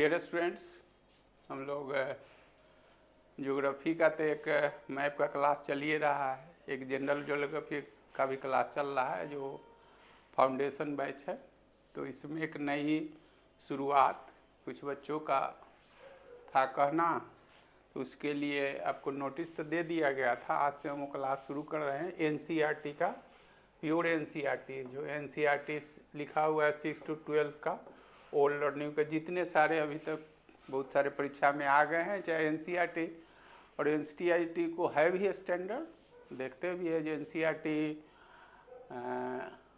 Dear students, हम लोग geography का तो एक मैप का क्लास चल ही रहा है। एक जनरल ज्योग्राफी का भी क्लास चल रहा है जो फाउंडेशन बैच है। तो इसमें एक नई शुरुआत कुछ बच्चों का था कहना, तो उसके लिए आपको नोटिस तो दे दिया गया था। आज से हम क्लास शुरू कर रहे हैं एनसीईआरटी का, प्योर एनसीईआरटी। जो एनसीईआरटी लिखा हुआ है 6 to 12 का, ओल्ड और न्यू का जितने सारे अभी तक बहुत सारे परीक्षा में आ गए हैं, चाहे एनसीईआरटी और एनसीईआरटी को है भी स्टैंडर्ड देखते भी है। जो एनसीईआरटी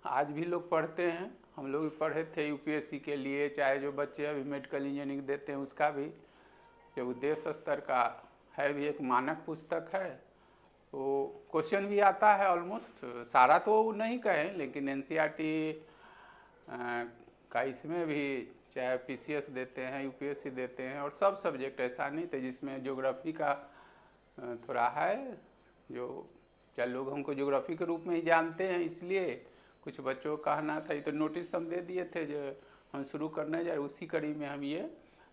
आज भी लोग पढ़ते हैं, हम लोग भी पढ़े थे यूपीएससी के लिए। चाहे जो बच्चे अभी मेडिकल इंजीनियरिंग देते हैं उसका भी जो देश स्तर का है भी एक मानक पुस्तक है। तो क्वेश्चन भी आता है ऑलमोस्ट सारा तो नहीं कहें, लेकिन एनसीईआरटी का इसमें भी चाहे पीसीएस देते हैं, यूपीएससी देते हैं, और सब सब्जेक्ट ऐसा नहीं थे जिसमें ज्योग्राफी का थोड़ा है। जो चाहे लोग हमको ज्योग्राफी के रूप में ही जानते हैं, इसलिए कुछ बच्चों का कहना था। ये तो नोटिस हम दे दिए थे जो हम शुरू करने जा रहे, उसी कड़ी में हम ये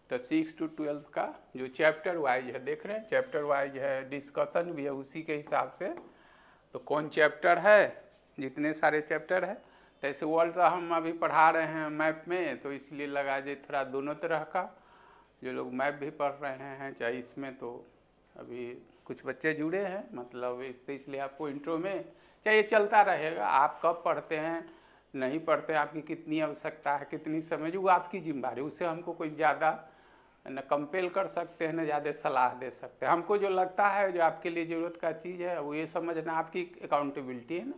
तो 6 to 12 का जो चैप्टर वाइज है देख रहे हैं। चैप्टर वाइज है, डिस्कशन भी है उसी के हिसाब से। तो कौन चैप्टर है, जितने सारे चैप्टर है, तो ऐसे वर्ल्ड का हम अभी पढ़ा रहे हैं मैप में, तो इसलिए लगा जे थोड़ा दोनों तरह का जो लोग मैप भी पढ़ रहे हैं चाहे इसमें, तो अभी कुछ बच्चे जुड़े हैं मतलब इसलिए आपको इंट्रो में चाहे ये चलता रहेगा। आप कब पढ़ते हैं नहीं पढ़ते, आपकी कितनी आवश्यकता है, कितनी समझ, वो आपकी जिम्मेदारी। उससे हमको कोई ज़्यादा न कंपेल कर सकते हैं न ज़्यादा सलाह दे सकते हैं। हमको जो लगता है जो आपके लिए ज़रूरत का चीज़ है वो ये समझना आपकी अकाउंटेबिलिटी है ना,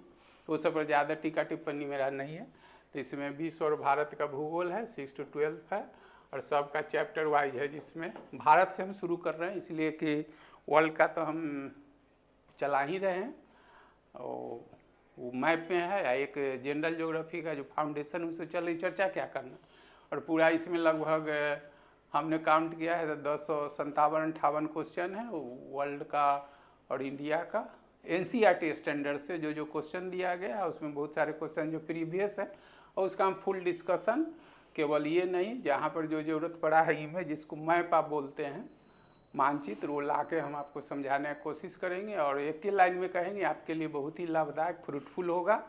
तो उस पर ज़्यादा टीका टिप्पणी मेरा नहीं है। तो इसमें विश्व और भारत का भूगोल है, 6 to 12 है, और सबका चैप्टर वाइज है, जिसमें भारत से हम शुरू कर रहे हैं इसलिए कि वर्ल्ड का तो हम चला ही रहे हैं। और वो मैप में है, एक जनरल ज्योग्राफी का जो फाउंडेशन उससे चल चर्चा क्या करना। और पूरा इसमें लगभग हमने काउंट किया है तो 1057-58 क्वेश्चन है वर्ल्ड का और इंडिया का। एनसीईआरटी स्टैंडर्ड से जो जो क्वेश्चन दिया गया है उसमें बहुत सारे क्वेश्चन जो प्रीवियस है, और उसका हम फुल डिस्कशन, केवल ये नहीं जहाँ पर जो ज़रूरत पड़ा है इमेज, जिसको मैप आप बोलते हैं, मानचित्र, वो ला के हम आपको समझाने की कोशिश करेंगे। और एक ही लाइन में कहेंगे आपके लिए बहुत ही लाभदायक फ्रूटफुल होगा।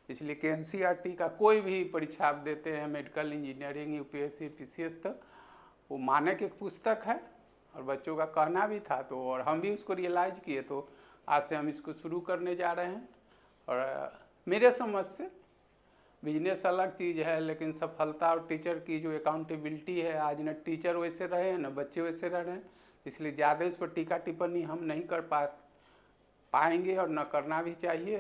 इसलिए कि एनसीईआरटी का कोई भी परीक्षा आप देते हैं, मेडिकल इंजीनियरिंग, यूपीएससी, पीसीएस, तो वो मानक एक पुस्तक है और बच्चों का कहना भी था, तो और हम भी उसको रियलाइज़ किए। तो आज से हम इसको शुरू करने जा रहे हैं। और मेरे समझ से बिजनेस अलग चीज़ है, लेकिन सफलता और टीचर की जो अकाउंटेबिलिटी है, आज न टीचर वैसे रहे हैं न बच्चे वैसे रह रहे हैं, इसलिए ज़्यादा उस पर टीका टिप्पणी हम नहीं कर पाएंगे और न करना भी चाहिए।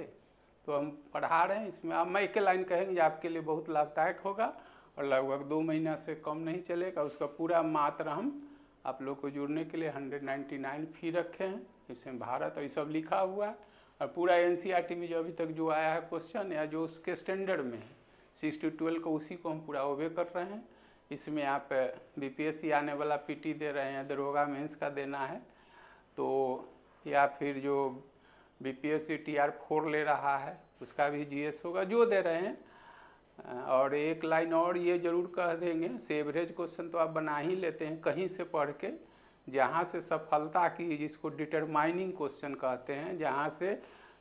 तो हम पढ़ा रहे हैं इसमें। अब मैं एक लाइन कहेंगे आपके लिए बहुत लाभदायक होगा, और लगभग 2 महीना से कम नहीं चलेगा। उसका पूरा मात्रा हम आप लोग को जुड़ने के लिए 199 फी रखे हैं, इसमें भारत और ये सब लिखा हुआ है। और पूरा एनसीईआरटी में जो अभी तक जो आया है क्वेश्चन या जो उसके स्टैंडर्ड में है 6 to 12 को, उसी को हम पूरा ओबे कर रहे हैं। इसमें आप बीपीएससी आने वाला पीटी दे रहे हैं, दरोगा मेंस का देना है, तो या फिर जो बीपीएससी TR4 ले रहा है उसका भी जीएस होगा, जो दे रहे हैं। और एक लाइन और ये ज़रूर कह देंगे, एवरेज क्वेश्चन तो आप बना ही लेते हैं कहीं से पढ़ के, जहाँ से सफलता की, जिसको डिटरमाइनिंग क्वेश्चन कहते हैं, जहाँ से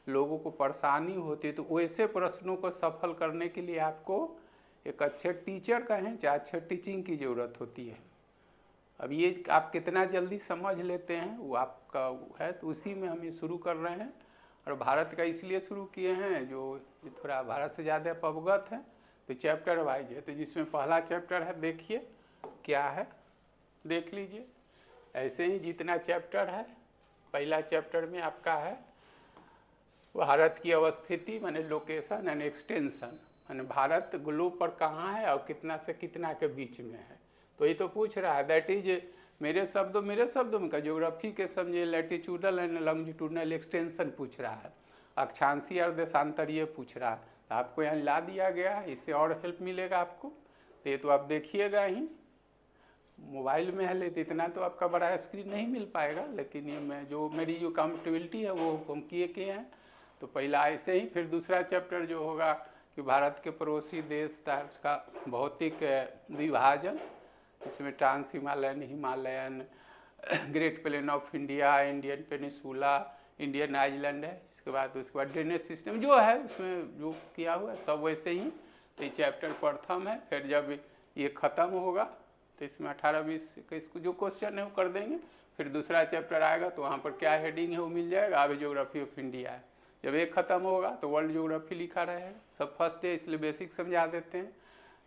लोगों को परेशानी होती है, तो वैसे प्रश्नों को सफल करने के लिए आपको एक अच्छे टीचर कहें चाहे अच्छे टीचिंग की ज़रूरत होती है। अब ये आप कितना जल्दी समझ लेते हैं वो आपका है, तो उसी में हम ये शुरू कर रहे हैं। और भारत का इसलिए शुरू किए हैं जो थोड़ा भारत से ज़्यादा अवगत है, तो चैप्टर वाइज है। तो जिसमें पहला चैप्टर है, देखिए क्या है, देख लीजिए। ऐसे ही जितना चैप्टर है, पहला चैप्टर में आपका है भारत की अवस्थिति, माने लोकेशन एंड एक्सटेंशन, माने भारत ग्लोब पर कहाँ है और कितना से कितना के बीच में है। तो ये तो पूछ रहा है, दैट इज मेरे शब्दों में का ज्योग्राफी के समझे लैटिट्यूडल एंड लॉन्गिट्यूडनल एक्सटेंशन पूछ रहा है, अक्षांशीय और देशांतरीय पूछ रहा है। तो आपको यहाँ ला दिया गया है, इससे और हेल्प मिलेगा आपको। तो ये तो आप देखिएगा ही, मोबाइल में है, लेकिन इतना तो आपका बड़ा स्क्रीन नहीं मिल पाएगा, लेकिन ये मैं जो मेरी जो कंफर्टेबिलिटी है वो हम किए हैं। तो पहला ऐसे ही, फिर दूसरा चैप्टर जो होगा कि भारत के पड़ोसी देश का भौतिक विभाजन, इसमें trans Himalayan, Himalayan, great plain of India, Indian peninsula, Indian island है। उसके बाद ड्रेनेज सिस्टम जो है उसमें जो किया हुआ है सब वैसे ही। तो ये चैप्टर प्रथम है। फिर जब ये ख़त्म होगा तो इसमें 18-20 का इसको जो क्वेश्चन है वो कर देंगे। फिर दूसरा चैप्टर आएगा तो वहाँ पर क्या हेडिंग है वो मिल जाएगा, अभी ज्योग्राफी ऑफ इंडिया है। जब एक ख़त्म होगा तो वर्ल्ड ज्योग्राफी लिखा रहेगा। सब फर्स्ट है इसलिए बेसिक समझा देते हैं।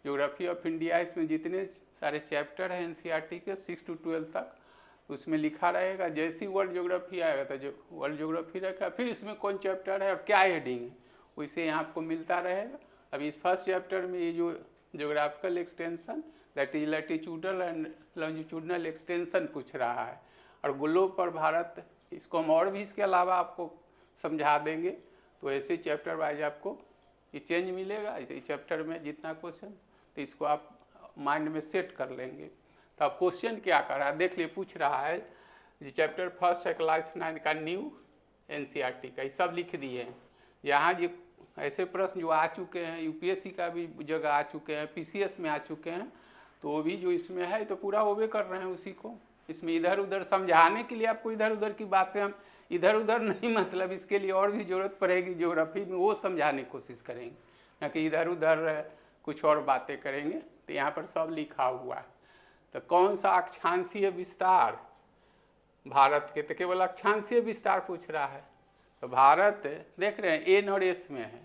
ज्योग्राफी ऑफ इंडिया इसमें जितने सारे चैप्टर हैं एनसीईआरटी के 6 to 12 तक उसमें लिखा रहेगा। जैसे ही वर्ल्ड ज्योग्राफी आएगा तो जो वर्ल्ड ज्योग्राफी रहेगा, फिर इसमें कौन चैप्टर है और क्या हेडिंग है वैसे यहाँ आपको मिलता रहेगा। अभी इस फर्स्ट चैप्टर में ये जो geographical extension that is latitudinal and longitudinal extension पूछ रहा है, और ग्लोब पर भारत, इसको हम और भी इसके अलावा आपको समझा देंगे। तो ऐसे चैप्टर वाइज आपको ये चेंज मिलेगा। इस चैप्टर में जितना क्वेश्चन तो इसको आप माइंड में सेट कर लेंगे। तो अब क्वेश्चन क्या कर रहा है देख लिए, पूछ रहा है जो चैप्टर फर्स्ट है क्लास 9 का न्यू एनसीईआरटी का, ये सब लिख दिए हैं। यहाँ ये ऐसे प्रश्न जो आ चुके हैं, यूपीएससी का भी जगह आ चुके हैं, पीसीएस में आ चुके हैं, तो वो भी जो इसमें है तो पूरा वो भी कर रहे हैं उसी को। इसमें इधर उधर समझाने के लिए आपको इधर उधर की बातें हम इधर उधर नहीं, मतलब इसके लिए और भी ज़रूरत पड़ेगी ज्योग्राफी में, वो समझाने की कोशिश करेंगे, ना कि इधर उधर कुछ और बातें करेंगे। तो यहाँ पर सब लिखा हुआ है। तो कौन सा अक्षांशीय विस्तार भारत के, तो केवल अक्षांशीय विस्तार पूछ रहा है। तो भारत देख रहे हैं एन और एस में है,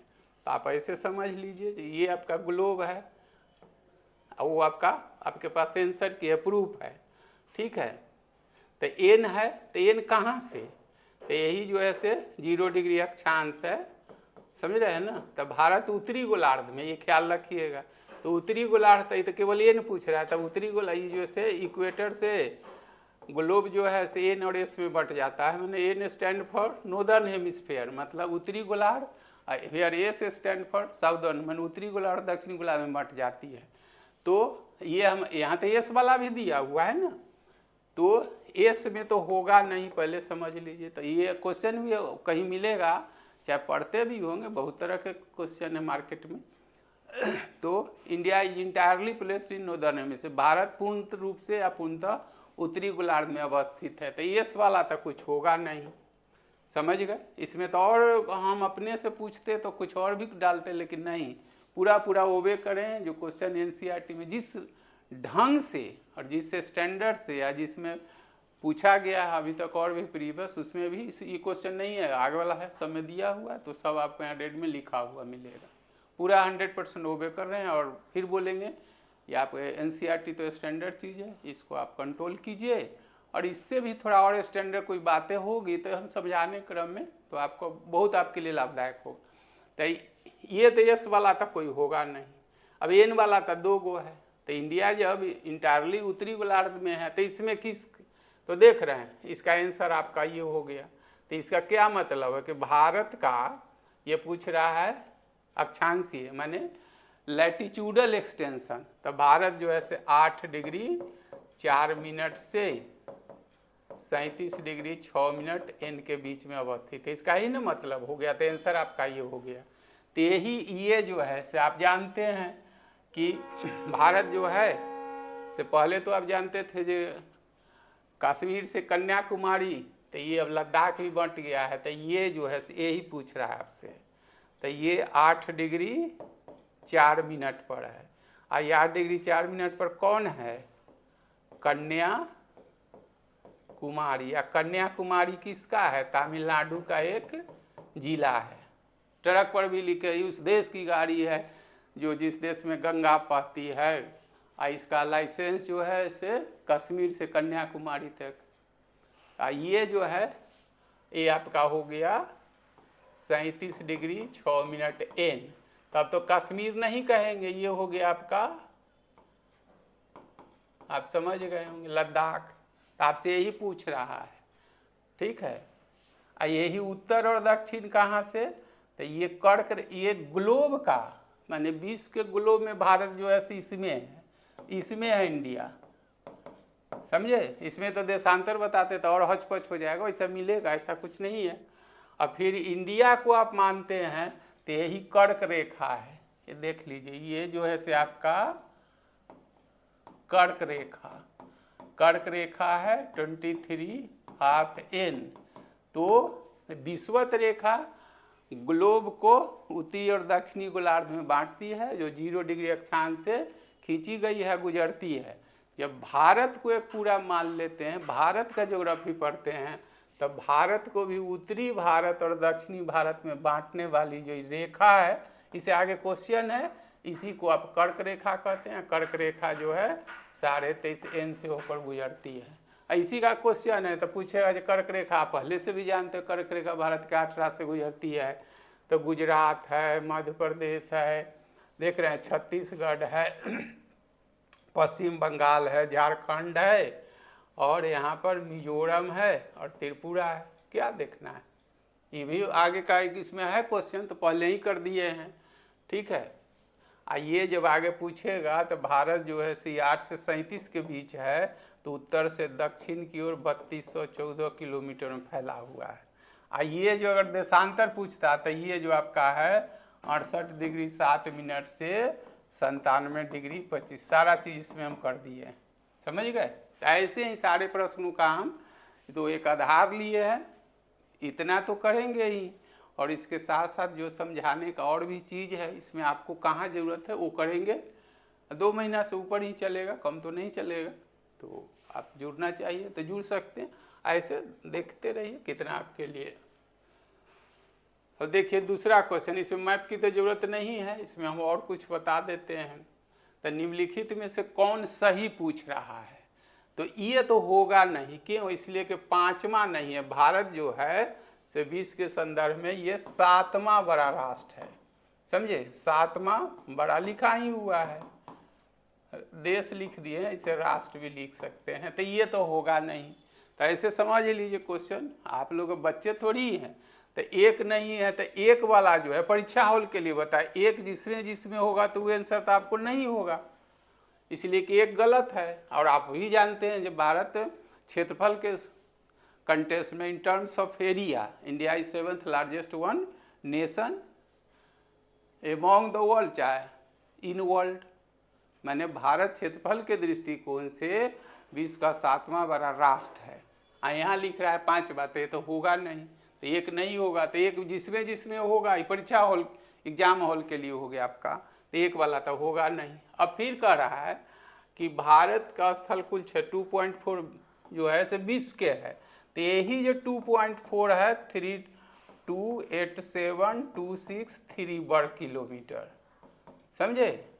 तो आप ऐसे समझ लीजिए ये आपका ग्लोब है और वो आपके पास आंसर की है, प्रूफ है, ठीक है। तो एन है, तो एन कहाँ से, तो यही जो है से 0 डिग्री अक्षांश है, समझ रहे हैं ना। तो भारत उत्तरी गोलार्ध में, ये ख्याल रखिएगा। तो उत्तरी गोलार्ध तो केवल एन पूछ रहा है, तब उत्तरी गोलार्ध जो है इक्वेटर से ग्लोब जो है से एन और एस में बट जाता है। मैंने N stand for northern hemisphere, मतलब उत्तरी गोलार्ध, फिर एस स्टैंड फॉर साउदर्न, मैंने उत्तरी गोलार्ध दक्षिणी गोलार्ध में बट जाती है। तो ये हम यहाँ तो एस वाला भी दिया हुआ है ना, तो एस में तो होगा नहीं, पहले समझ लीजिए। तो ये क्वेश्चन भी कहीं मिलेगा, चाहे पढ़ते भी होंगे, बहुत तरह के क्वेश्चन है मार्केट में। तो India is entirely placed in northern hemisphere, Bharat पूर्ण रूप से या पूर्णतः उत्तरी गोलार्ध में अवस्थित है। तो एस वाला तो कुछ होगा नहीं, समझ गए। इसमें तो और हम अपने से पूछते तो कुछ और भी डालते, लेकिन नहीं, पूरा पूरा ओबे करें जो क्वेश्चन एनसीईआरटी में जिस ढंग से और जिस स्टैंडर्ड से या जिसमें पूछा गया है अभी तक और भी प्रीवियस, उसमें भी ये क्वेश्चन नहीं है, आगे वाला है, सब में दिया हुआ है। तो सब आपको यहाँ डेट में लिखा हुआ मिलेगा। पूरा 100% ओबे कर रहे हैं। और फिर बोलेंगे ये आप एनसीईआरटी तो स्टैंडर्ड चीज़ है, इसको आप कंट्रोल कीजिए, और इससे भी थोड़ा और स्टैंडर्ड कोई बातें होगी तो हम समझाने क्रम में तो आपको बहुत आपके लिए लाभदायक होगा। तो ये तो एस वाला तो कोई होगा नहीं। अब एन वाला तो 2 गो है। तो इंडिया जब इंटायरली उत्तरी गोलार्ध में है तो इसमें किस, तो देख रहे हैं इसका आंसर आपका ये हो गया। तो इसका क्या मतलब है कि भारत का ये पूछ रहा है अक्षांशीय माने लैटिट्यूडल एक्सटेंशन। तो भारत जो है से 8 डिग्री 4 मिनट से 37 डिग्री 6 मिनट एन के बीच में अवस्थित है। इसका ही ना मतलब हो गया। तो आंसर आपका ये हो गया। तो यही ये जो है से आप जानते हैं कि भारत जो है से पहले तो आप जानते थे जो कश्मीर से कन्याकुमारी, तो ये अब लद्दाख भी बंट गया है। तो ये जो है यही पूछ रहा है आपसे। तो ये 8 डिग्री 4 मिनट पर है। और ये 8 डिग्री 4 मिनट पर कौन है, कन्याकुमारी। या कन्याकुमारी किसका है, तमिलनाडु का एक जिला है। ट्रक पर भी लिखे उस देश की गाड़ी है जो जिस देश में गंगा बहती है, और इसका लाइसेंस जो है से कश्मीर से कन्याकुमारी तक। ये जो है ये आपका हो गया 37 डिग्री 6 मिनट एन। तब तो कश्मीर नहीं कहेंगे, ये हो गया आपका, आप समझ गए होंगे, लद्दाख। तो आपसे यही पूछ रहा है, ठीक है। यही उत्तर और दक्षिण कहाँ से, तो ये कर्क, ये ग्लोब का माने विश्व के ग्लोब में भारत जो है इसमें है इंडिया, समझे। इसमें तो देशांतर बताते तो और हचपच हो जाएगा, वैसा मिलेगा, ऐसा कुछ नहीं है। और फिर इंडिया को आप मानते हैं तो यही कर्क रेखा है, ये देख लीजिए। ये जो है से आपका कर्क रेखा, कर्क रेखा है 23.5 N। तो विषुवत रेखा ग्लोब को उत्तरी और दक्षिणी गोलार्ध में बांटती है, जो 0 डिग्री अक्षांश से खींची गई है, गुजरती है। जब भारत को एक पूरा मान लेते हैं, भारत का ज्योग्राफी पढ़ते हैं, तब भारत को भी उत्तरी भारत और दक्षिणी भारत में बांटने वाली जो रेखा है, इसे आगे क्वेश्चन है, इसी को आप कर्क रेखा कहते हैं। कर्क रेखा जो है 23.5 N से होकर गुजरती है। इसी का क्वेश्चन है, तो पूछेगा जो कर्क रेखा, आप पहले से भी जानते हो कर्क रेखा भारत के 8 राज्य से गुजरती है। तो गुजरात है, मध्य प्रदेश है, देख रहे हैं छत्तीसगढ़ है, पश्चिम बंगाल है, झारखंड है, और यहाँ पर मिजोरम है और त्रिपुरा है। क्या देखना है, ये भी आगे का एक इसमें है क्वेश्चन, तो पहले ही कर दिए हैं। ठीक है, ये जब आगे पूछेगा तो भारत जो है 8 से 37 के बीच है, तो उत्तर से दक्षिण की ओर 3214 किलोमीटर में फैला हुआ है। ये जो अगर देशांतर पूछता तो ये जो आपका है 68 डिग्री 7 मिनट से 97 डिग्री 25, सारा चीज़ इसमें हम कर दिए, समझ गए। तो ऐसे ही सारे प्रश्नों का हम तो एक आधार लिए हैं, इतना तो करेंगे ही, और इसके साथ साथ जो समझाने का और भी चीज़ है, इसमें आपको कहाँ ज़रूरत है वो करेंगे। 2 महीना से ऊपर ही चलेगा, कम तो नहीं चलेगा। तो आप जुड़ना चाहिए तो जुड़ सकते हैं, ऐसे देखते रहिए कितना आपके लिए। और देखिए दूसरा क्वेश्चन, इसमें मैप की तो ज़रूरत नहीं है, इसमें हम और कुछ बता देते हैं। तो निम्नलिखित में से कौन सही पूछ रहा है, तो ये तो होगा नहीं, क्यों, इसलिए कि 5वां नहीं है। भारत जो है से विश्व के संदर्भ में ये 7वां बड़ा राष्ट्र है, समझे, 7वां बड़ा लिखा ही हुआ है, देश लिख दिए हैं, इसे राष्ट्र भी लिख सकते हैं। तो ये तो होगा नहीं, तो ऐसे समझ लीजिए क्वेश्चन। आप लोग बच्चे थोड़ी हैं, तो एक नहीं है, तो एक वाला जो है परीक्षा हॉल के लिए बताए, एक जिसमें होगा तो वो आंसर तो आपको नहीं होगा, इसलिए कि एक गलत है। और आप भी जानते हैं जब भारत क्षेत्रफल के कंटेस्ट में in terms of area, India is 7th largest one nation among the world, चाहे इन वर्ल्ड, मैंने भारत क्षेत्रफल के दृष्टिकोण से विश्व का 7वां बड़ा राष्ट्र है। यहाँ लिख रहा है 5 बातें, तो होगा नहीं, तो एक नहीं होगा। तो एक जिसमें होगा, परीक्षा हॉल एग्जाम हॉल के लिए हो गया आपका, तो एक वाला तो होगा नहीं। अब फिर कह रहा है कि भारत का स्थल कुल 2.4 जो है से विश्व के है, तो यही जो 2.4 है 3287263 वर्ग किलोमीटर, समझे,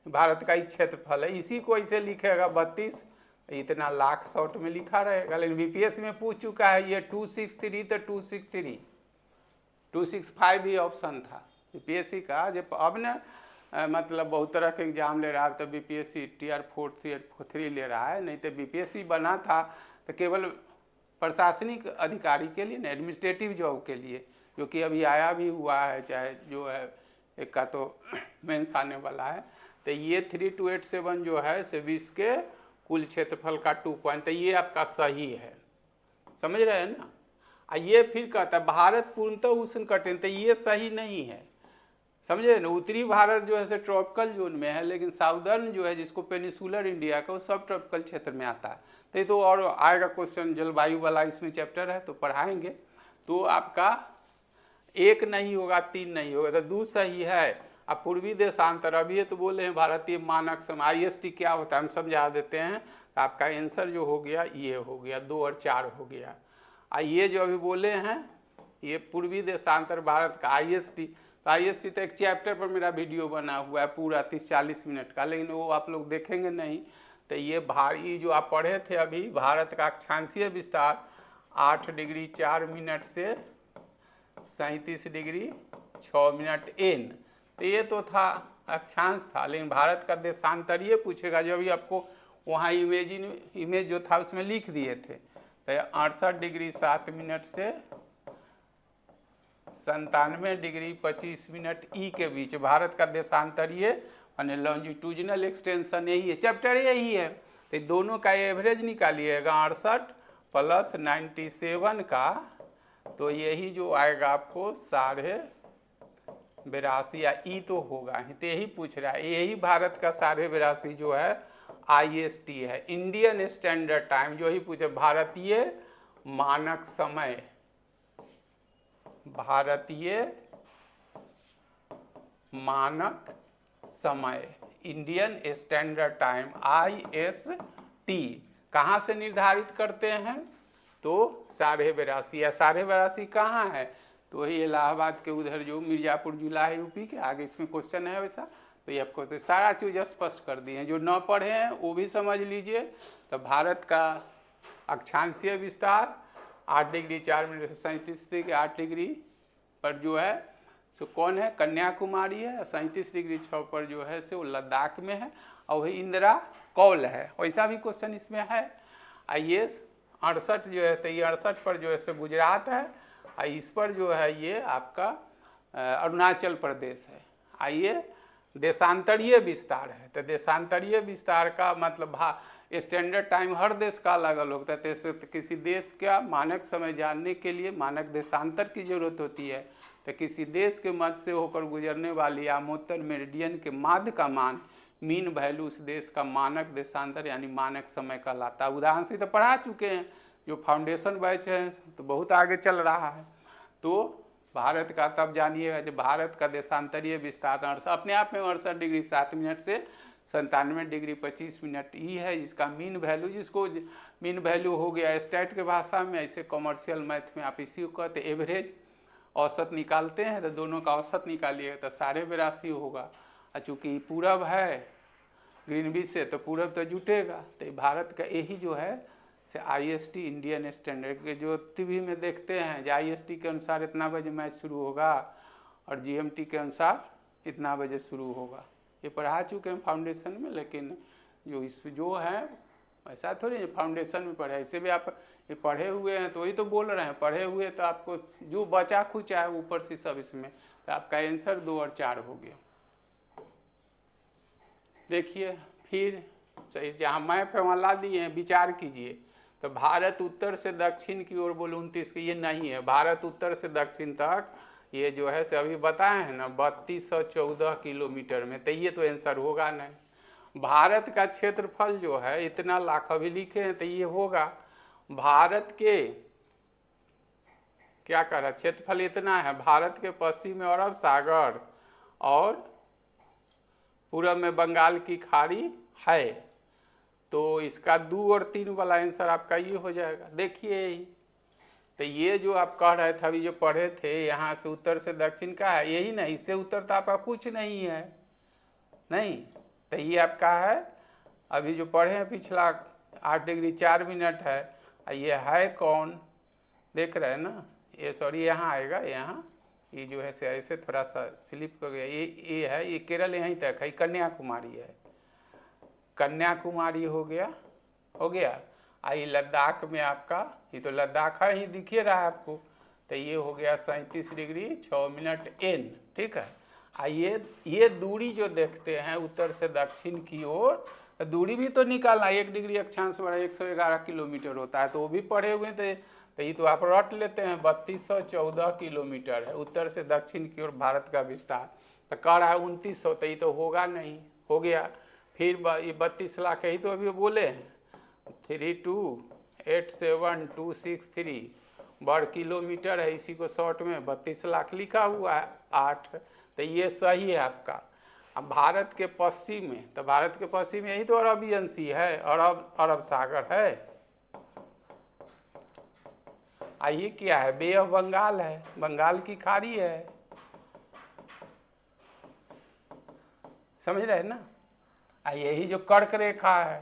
भारत का ही क्षेत्रफल है। इसी को ऐसे लिखेगा 32, इतना लाख शॉर्ट में लिखा रहेगा। लेकिन बीपीएससी में पूछ चुका है ये 263, तो 263, 265 भी ऑप्शन था बीपीएससी का। जब अब न मतलब बहुत तरह के एग्जाम ले रहा है, तो बीपीएससी Tier 4 Tier 3 ले रहा है, नहीं तो बीपीएससी बना था तो केवल प्रशासनिक अधिकारी के लिए, एडमिनिस्ट्रेटिव जॉब के लिए, जो कि अभी आया भी हुआ है, चाहे जो है एक का तो मेंस आने वाला है। तो ये 3287 जो है से विश्व के कुल क्षेत्रफल का 2 पॉइंट, तो ये आपका सही है, समझ रहे हैं ना। ये फिर कहता है भारत पूर्णतः उष्णकटिबंधीय, तो ये सही नहीं है, समझे ना। उत्तरी भारत जो है से ट्रॉपिकल जोन में है, लेकिन साउदर्न जो है जिसको पेनिसुलर इंडिया का, वो सब ट्रॉपिकल क्षेत्र में आता है। तो ये तो और आएगा क्वेश्चन, जलवायु वाला इसमें चैप्टर है तो पढ़ाएंगे। तो आपका 1 नहीं होगा, 3 नहीं होगा, तो 2 सही है। अब पूर्वी देशांतर, अभी तो बोले हैं भारतीय मानक समय, IST क्या होता है हम समझा देते हैं। तो आपका आंसर जो हो गया ये हो गया, 2 और 4 हो गया। ये जो अभी बोले हैं ये पूर्वी देशांतर भारत का IST, तो IST तो एक चैप्टर पर मेरा वीडियो बना हुआ है पूरा 30-40 मिनट का, लेकिन वो आप लोग देखेंगे नहीं। तो ये भारी जो आप पढ़े थे अभी, भारत का अक्षांशीय विस्तार 8 डिग्री 4 मिनट से 37 डिग्री 6 मिनट N, तो ये तो था अक्षांश था। लेकिन भारत का देशांतरीय पूछेगा, जो अभी आपको वहाँ इमेज जो था उसमें लिख दिए थे, तो 68 डिग्री 7 मिनट से 97 डिग्री 25 मिनट E के बीच भारत का देशांतरीय यानी लॉन्जिट्यूडिनल एक्सटेंशन यही है, चैप्टर यही है। तो दोनों का एवरेज निकालिएगा 68 प्लस 97 का, तो यही जो आएगा आपको 82 या ई तो होगा ही, तो यही पूछ रहा है। यही भारत का 82.5 जो है IST है, इंडियन स्टैंडर्ड टाइम, जो ही पूछे भारतीय मानक समय, भारतीय मानक समय, इंडियन स्टैंडर्ड टाइम IST कहाँ से निर्धारित करते हैं? तो 82.5 या 82.5 कहाँ है? तो वही इलाहाबाद के उधर जो मिर्जापुर जिला है यूपी के आगे, इसमें क्वेश्चन है वैसा। तो ये आपको तो सारा चीज़ स्पष्ट कर दिए हैं, जो न पढ़े हैं वो भी समझ लीजिए। तो भारत का अक्षांशीय विस्तार 8 डिग्री 4 मिनट से 37 डिग्री 8 डिग्री पर जो है सो कौन है? कन्याकुमारी है। 37 डिग्री 6 पर जो है सो लद्दाख में है, और वही इंदिरा कौल है। वैसा भी क्वेश्चन इसमें है। आइए 68 जो है, तो ये 68 पर जो है सो गुजरात है, और इस पर जो है ये आपका अरुणाचल प्रदेश है। आइए देशांतरीय विस्तार है, तो देशांतरीय विस्तार का मतलब स्टैंडर्ड टाइम हर देश का अलग अलग होता है। जैसे किसी देश का मानक समय जानने के लिए मानक देशांतर की जरूरत होती है, तो किसी देश के मध्य से होकर गुजरने वाली आमोत्तर मेरिडियन के माध्य का मान मीन वैल्यू उस देश का मानक देशांतर यानी मानक समय कहलाता है। उदाहरण से तो पढ़ा चुके हैं, जो फाउंडेशन बैच है तो बहुत आगे चल रहा है। तो भारत का तब जानिएगा जब भारत का देशांतरीय विस्तार अपने आप में 68 डिग्री 7 मिनट से 97 डिग्री 25 मिनट ई है, जिसका मीन वैल्यू, जिसको मीन वैल्यू हो गया स्टैट के भाषा में, ऐसे कॉमर्शियल मैथ में आप इसी को कहते एवरेज, औसत निकालते हैं। तो दोनों का औसत निकालिएगा तो 82.5 होगा। और चूँकि पूरब है ग्रीनविच से, तो पूरब तो जुटेगा। तो भारत का यही जो है से IST इंडियन स्टैंडर्ड के जो टीवी में देखते हैं, जो IST के अनुसार इतना बजे मैच शुरू होगा और GMT के अनुसार इतना बजे शुरू होगा, ये पढ़ा चुके हैं फाउंडेशन में। लेकिन जो इस जो है ऐसा थोड़ी है फाउंडेशन में पढ़े, ऐसे भी आप ये पढ़े हुए हैं तो वही तो बोल रहे हैं, पढ़े हुए तो आपको जो बचा खुचा है ऊपर से सब इसमें, तो आपका आंसर 2 और 4 हो गया। देखिए फिर जहाँ मैप है वहाँ ला दिए हैं, विचार कीजिए। तो भारत उत्तर से दक्षिण की ओर बोले 29 की, ये नहीं है। भारत उत्तर से दक्षिण तक ये जो है से अभी बताए हैं ना 3214 किलोमीटर में, तो ये तो आंसर होगा नहीं। भारत का क्षेत्रफल जो है इतना लाख अभी लिखे हैं, तो ये होगा। भारत के क्या कह रहा क्षेत्रफल इतना है, भारत के पश्चिम में अरब सागर और पूरब में बंगाल की खाड़ी है, तो इसका 2 और 3 वाला आंसर आपका ये हो जाएगा। देखिए यही, तो ये जो आप कह रहे थे अभी जो पढ़े थे यहाँ से उत्तर से दक्षिण का है, यही ना, इससे उत्तर तो आपका कुछ नहीं है, नहीं। तो ये आपका है अभी जो पढ़े हैं पिछला 8 डिग्री 4 मिनट है, ये है कौन? देख रहे हैं ना, ये सॉरी यहाँ आएगा, यहाँ ये जो है से ऐसे थोड़ा सा स्लिप कर गया, ये है, ये केरल यहीं तक है, कन्याकुमारी है, कन्याकुमारी हो गया। आई लद्दाख में आपका, ये तो लद्दाख है ही दिखिए रहा है आपको, तो ये हो गया 37 डिग्री 6 मिनट N, ठीक है। आइए ये दूरी जो देखते हैं उत्तर से दक्षिण की ओर, दूरी भी तो निकालना, 1 डिग्री अक्षांश बड़ा 111 किलोमीटर होता है, तो वो भी पढ़े हुए थे, तो ये तो आप रट लेते हैं। 3214 किलोमीटर है उत्तर से दक्षिण की ओर भारत का विस्तार, तो कह रहा है 2900, तो ये तो होगा नहीं, हो गया। फिर ये 32 लाख यही तो अभी बोले हैं, 3287263 वर्ग किलोमीटर है, इसी को शॉर्ट में 32 लाख लिखा हुआ है 8, तो ये सही है आपका। अब भारत के पश्चिम में, तो भारत के पश्चिम में यही तो अरबियन सी है, अरब सागर है। ये क्या है? बे ऑफ बंगाल है, बंगाल की खाड़ी है, समझ रहे हैं ना। यही जो कर्क रेखा है,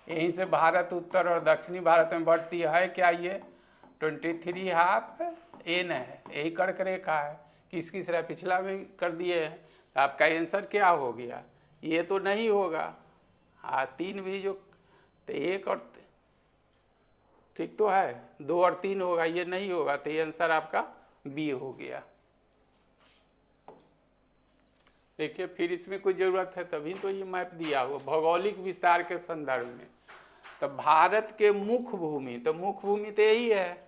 यहीं से भारत उत्तर और दक्षिणी भारत में बढ़ती है। क्या ये 23½ N है, यही कर्क रेखा है। किस रहा पिछला में कर दिए हैं, तो आपका आंसर क्या हो गया? ये तो नहीं होगा। 3 भी जो, तो 1 और ठीक तो है, 2 और 3 होगा, ये नहीं होगा, तो ये आंसर आपका B हो गया। देखिए फिर इसमें कोई ज़रूरत है तभी तो ये मैप दिया हुआ भौगोलिक विस्तार के संदर्भ में। तो भारत के मुख्य भूमि, तो मुख्य भूमि तो यही है,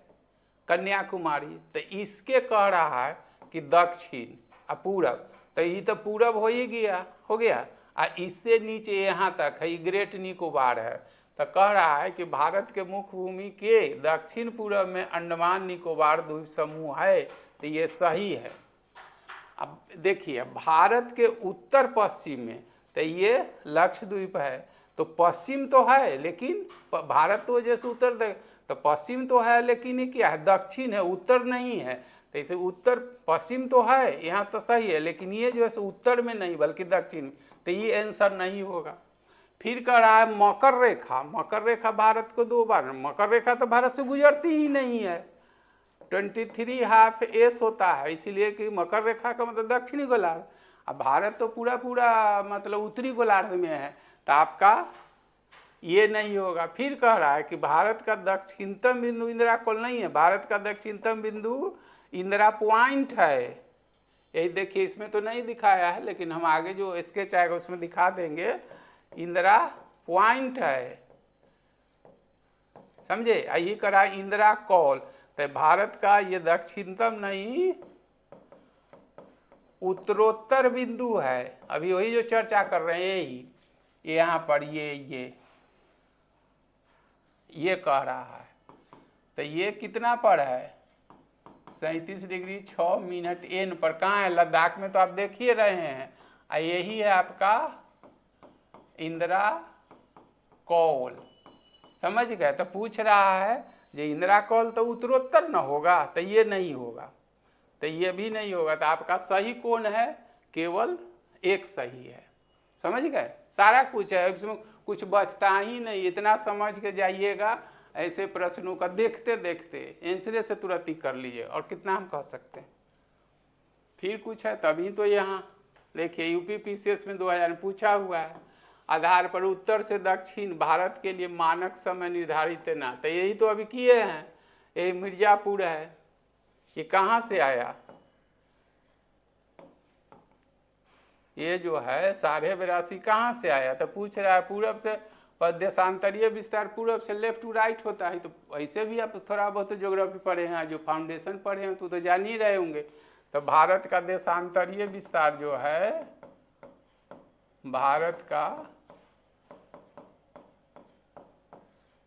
कन्याकुमारी, तो इसके कह रहा है कि दक्षिण और पूरब, तो ये तो पूरब हो ही गया, हो गया। और इससे नीचे यहाँ तक है, ये ग्रेट निकोबार है। तो कह रहा है कि भारत के मुख्य भूमि के दक्षिण पूरब में अंडमान निकोबार द्वीप समूह है, तो ये सही है। अब देखिए भारत के उत्तर पश्चिम में तो ये लक्षद्वीप है, तो पश्चिम तो है लेकिन भारत तो जैसे उत्तर तो पश्चिम तो है, लेकिन ये क्या है, दक्षिण है, उत्तर नहीं है। तो इसे उत्तर पश्चिम तो है यहाँ तो सही है, लेकिन ये जो है उत्तर में नहीं बल्कि दक्षिण में, तो ये आंसर नहीं होगा। फिर कह रहा है मकर रेखा, मकर रेखा भारत को 2 बार, मकर रेखा तो भारत से गुजरती ही नहीं है, 23 हाफ एस होता है, इसलिए कि मकर रेखा का मतलब दक्षिणी गोलार्ध। अब भारत तो पूरा पूरा मतलब उत्तरी गोलार्ध में है, तो आपका ये नहीं होगा। फिर कह रहा है कि भारत का दक्षिणतम बिंदु इंदिरा कोल नहीं है, भारत का दक्षिणतम बिंदु इंदिरा पॉइंट है। यही देखिए इसमें तो नहीं दिखाया है, लेकिन हम आगे जो स्केच आएगा उसमें दिखा देंगे, इंदिरा पॉइंट है, समझे। यही करा इंदिरा कॉल, तो भारत का ये दक्षिणतम नहीं उत्तरोत्तर बिंदु है। अभी वही जो चर्चा कर रहे हैं यही, यहाँ पर ये कह रहा है। तो ये कितना पर है, 37 डिग्री 6 मिनट एन पर। कहाँ है, लद्दाख में, तो आप देख ही रहे हैं। यही है आपका इंदिरा कॉल, समझ गए। तो पूछ रहा है जो इंदिरा कॉल तो उत्तरोत्तर न होगा, तो ये नहीं होगा, तो ये भी नहीं होगा। तो आपका सही कौन है, केवल एक सही है, समझ गए। सारा कुछ है, उसमें कुछ बचता ही नहीं, इतना समझ के जाइएगा। ऐसे प्रश्नों का देखते देखते आंसर से तुरंत ही कर लीजिए, और कितना हम कह सकते हैं। फिर कुछ है तभी तो यहाँ देखिए यूपी पीसीएस में 2000 में पूछा हुआ है, आधार पर उत्तर से दक्षिण भारत के लिए मानक समय निर्धारित है ना। तो यही तो अभी किए हैं, यही मिर्जापुर है। ये कहाँ से आया, ये जो है 82.5 कहाँ से आया। तो पूछ रहा है पूरब से, देशांतरीय विस्तार पूरब से लेफ्ट टू राइट होता है। तो ऐसे भी आप थोड़ा बहुत ज्योग्राफी पढ़े हैं, जो फाउंडेशन पढ़े हैं तो जान ही रहे होंगे। तो भारत का देशांतरीय विस्तार जो है, भारत का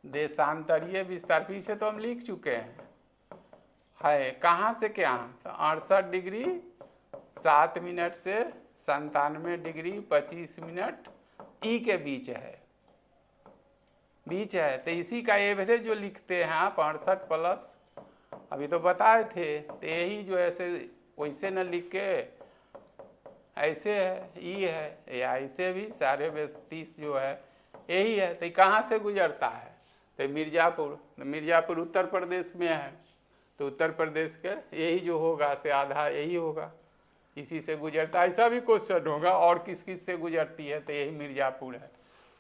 देशांतरीय विस्तार पीछे तो हम लिख चुके हैं, है कहाँ से क्या, तो 68 डिग्री 7 मिनट से 97 डिग्री 25 मिनट ई के बीच है, तो इसी का एवरेज जो लिखते हैं आप 68 प्लस, अभी तो बताए थे। तो यही जो ऐसे वैसे न लिख के ऐसे है, ई है, या ऐसे भी 30 जो है यही है। तो कहाँ से गुजरता है, तो मिर्ज़ापुर उत्तर प्रदेश में है। तो उत्तर प्रदेश के यही जो होगा से आधा यही होगा, इसी से गुजरता है। ऐसा भी क्वेश्चन होगा और किस किस से गुजरती है, तो यही मिर्ज़ापुर है।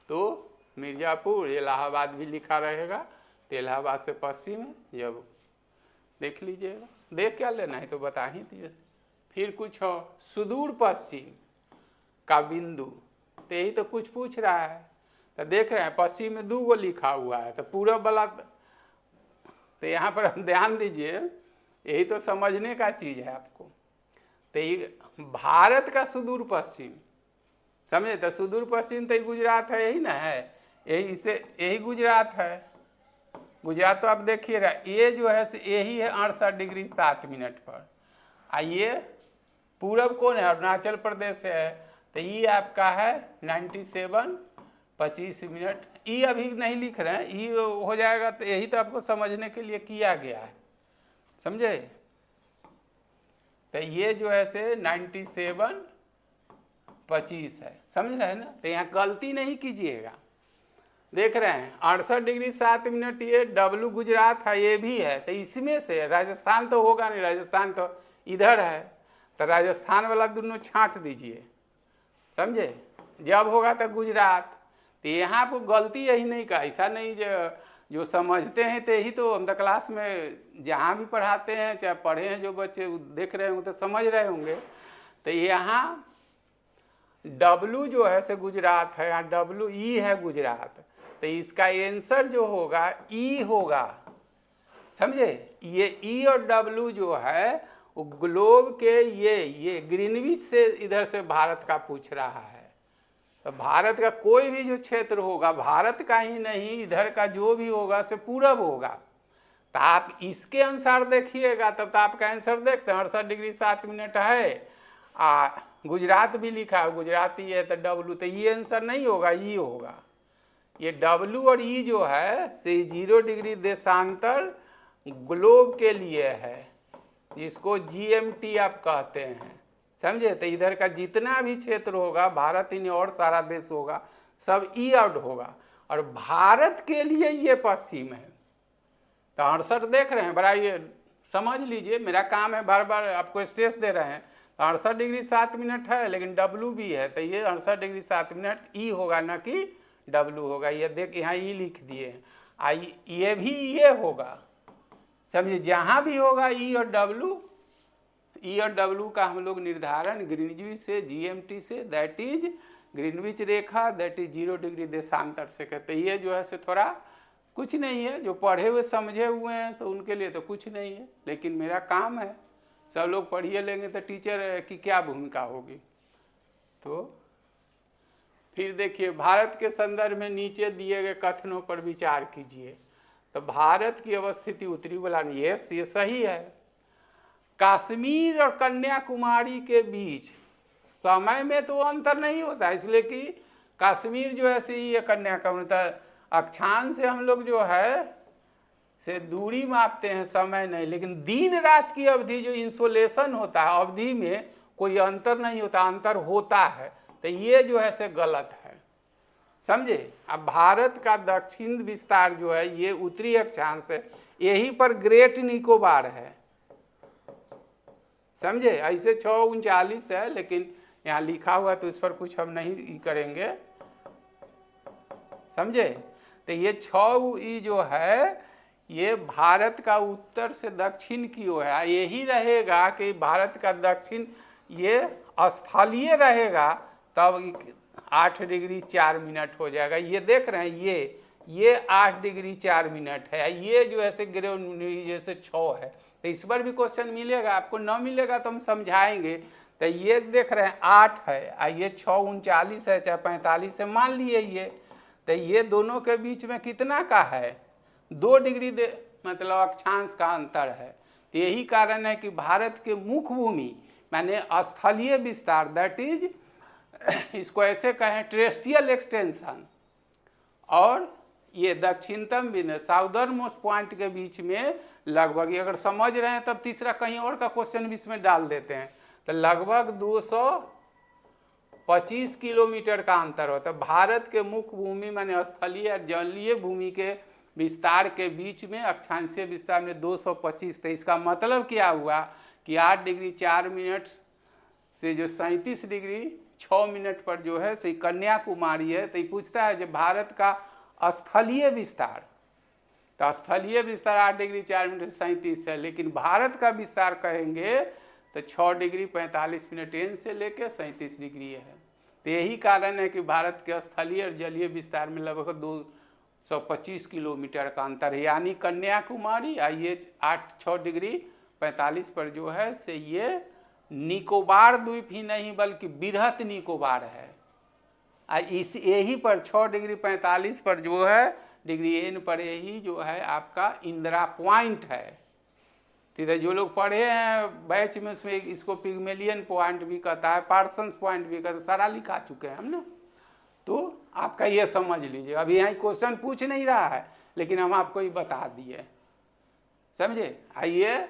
तो मिर्ज़ापुर, इलाहाबाद भी लिखा रहेगा, तो इलाहाबाद से पश्चिम है, जब देख लीजिएगा। देख क्या लेना है तो बता ही दिए। फिर कुछ हो सुदूर पश्चिम का बिंदु, तो यही तो कुछ पूछ रहा है। तो देख रहे हैं पश्चिम में 2 गो लिखा हुआ है, तो पूरब वाला, तो यहाँ पर हम ध्यान दीजिए, यही तो समझने का चीज़ है आपको। तो ये भारत का सुदूर पश्चिम, समझे। तो सुदूर पश्चिम तो गुजरात है, यही ना है, यही गुजरात है। गुजरात तो आप देखिए रहा, ये जो है यही है 68 डिग्री 7 मिनट पर। आइए पूरब कौन है, अरुणाचल प्रदेश है, तो ये आपका है 97 25 मिनट। ई अभी नहीं लिख रहे हैं, ई हो जाएगा, तो यही तो आपको समझने के लिए किया गया है, समझे। तो ये जो है से 97 25 है, समझ रहे हैं ना। तो यहाँ गलती नहीं कीजिएगा। देख रहे हैं 68 डिग्री 7 मिनट, ये डब्लू गुजरात है, ये भी है। तो इसमें से राजस्थान तो होगा नहीं, राजस्थान तो इधर है, तो राजस्थान वाला दोनों छांट दीजिए, समझे। जब होगा तो गुजरात। तो यहाँ आपको गलती यही नहीं का, ऐसा नहीं जो समझते हैं तो यही तो हम तो क्लास में जहाँ भी पढ़ाते हैं, चाहे पढ़े हैं जो बच्चे देख रहे होंगे तो समझ रहे होंगे। तो यहाँ डब्लू जो है से गुजरात है, यहाँ डब्लू ई है गुजरात। तो इसका आंसर जो होगा ई होगा, समझे। ये ई और डब्लू जो है वो ग्लोब के ये ग्रीनविच से इधर से भारत का पूछ रहा है। तो भारत का कोई भी जो क्षेत्र होगा, भारत का ही नहीं इधर का जो भी होगा से पूरब होगा। तो आप इसके अनुसार देखिएगा तब तो आपका आंसर देखते हैं 68 डिग्री 7 मिनट है। गुजरात भी लिखा है, गुजराती है तो डब्लू, तो ये आंसर नहीं होगा, ई होगा। ये डब्लू और ई जो है से 0 डिग्री देशांतर ग्लोब के लिए है, जिसको GMT आप कहते हैं, समझे। तो इधर का जितना भी क्षेत्र होगा, भारत ही नहीं और सारा देश होगा, सब ई आउट होगा। और भारत के लिए ये पश्चिम है। तो 68 देख रहे हैं, बड़ा ये समझ लीजिए, मेरा काम है बार बार आपको स्ट्रेस दे रहे हैं। तो 68 डिग्री 7 मिनट है, लेकिन डब्लू भी है, तो ये 68 डिग्री 7 मिनट ई होगा, ना कि डब्लू होगा। ये देख यहाँ ई लिख दिए हैं, ये भी ये होगा, समझिए। जहाँ भी होगा ई और डब्लू का हम लोग निर्धारण ग्रीनविच से, GMT से, that is Greenwich Rekha, that is 0 degree देशांतर से कहते हैं। ये जो है से थोड़ा कुछ नहीं है, जो पढ़े हुए समझे हुए हैं तो उनके लिए तो कुछ नहीं है, लेकिन मेरा काम है। सब लोग पढ़िए लेंगे तो टीचर की क्या भूमिका होगी। तो फिर देखिए, भारत के संदर्भ में नीचे दिए गए कथनों पर विचार कीजिए। तो भारत की अवस्थिति उत्तरी गोलार्ध, यस ये सही है। कश्मीर और कन्याकुमारी के बीच समय में तो अंतर नहीं होता, इसलिए कि कश्मीर जो है से ये कन्याकुमारी, अक्षांश से हम लोग जो है से दूरी मापते हैं, समय नहीं। लेकिन दिन रात की अवधि जो इंसोलेशन होता है, अवधि में कोई अंतर नहीं होता, अंतर होता है। तो ये जो है से गलत है, समझे। अब भारत का दक्षिण विस्तार जो है ये उत्तरी अक्षांश है, यही पर ग्रेट निकोबार है, समझे। ऐसे 639 है, लेकिन यहाँ लिखा हुआ तो इस पर कुछ हम नहीं करेंगे, समझे। तो ये 6 जो है ये भारत का उत्तर से दक्षिण की ओर है। यही रहेगा कि भारत का दक्षिण ये स्थलीय रहेगा, तब 8 डिग्री 4 मिनट हो जाएगा। ये देख रहे हैं, ये 8 डिग्री 4 मिनट है, ये जो है से जैसे 6 है। तो इस पर भी क्वेश्चन मिलेगा, आपको न मिलेगा तो हम समझाएंगे। तो ये देख रहे हैं 8 है, ये 639 है, चाहे 45 है, मान लिए ये। तो ये दोनों के बीच में कितना का है, 2 डिग्री मतलब अक्षांश का अंतर है। तो यही कारण है कि भारत के मुख्य भूमि माने स्थलीय विस्तार, दैट इज इसको ऐसे कहें टेरेस्ट्रियल एक्सटेंशन, और ये दक्षिणतम बिंदु साउदर्न मोस्ट पॉइंट के बीच में लगभग, अगर समझ रहे हैं तब तीसरा कहीं और का क्वेश्चन भी इसमें डाल देते हैं। तो लगभग 225 किलोमीटर का अंतर होता है। भारत के मुख्य भूमि माने स्थलीय और जलीय भूमि के विस्तार के बीच में अक्षांशीय विस्तार में 225। तो इसका मतलब क्या हुआ कि 8 डिग्री 4 मिनट से जो 37 डिग्री 6 मिनट पर जो है सही कन्याकुमारी है। तो ये पूछता है जो भारत का स्थलीय विस्तार, तो स्थलीय विस्तार 8 डिग्री 4 मिनट से 37 है, लेकिन भारत का विस्तार कहेंगे तो 6 डिग्री 45 मिनट एन से लेकर 37 डिग्री है। तो यही कारण है कि भारत के स्थलीय और जलीय विस्तार में लगभग 225 किलोमीटर का अंतर है। यानी कन्याकुमारी ये 6 डिग्री 45 पर जो है से ये निकोबार द्वीप ही नहीं बल्कि बृहत निकोबार है। इस यही पर 6 डिग्री 45 पर जो है डिग्री एन पर यही जो है आपका इंदिरा पॉइंट है। ठीक है, जो लोग पढ़े हैं बैच में उसमें इसको पिग्मेलियन पॉइंट भी कहता है, पार्सन्स पॉइंट भी कहता है, सारा लिखा चुके हैं हम ना। तो आपका ये समझ लीजिए, अभी यहाँ क्वेश्चन पूछ नहीं रहा है लेकिन हम आपको ये बता दिए, समझे। आइए,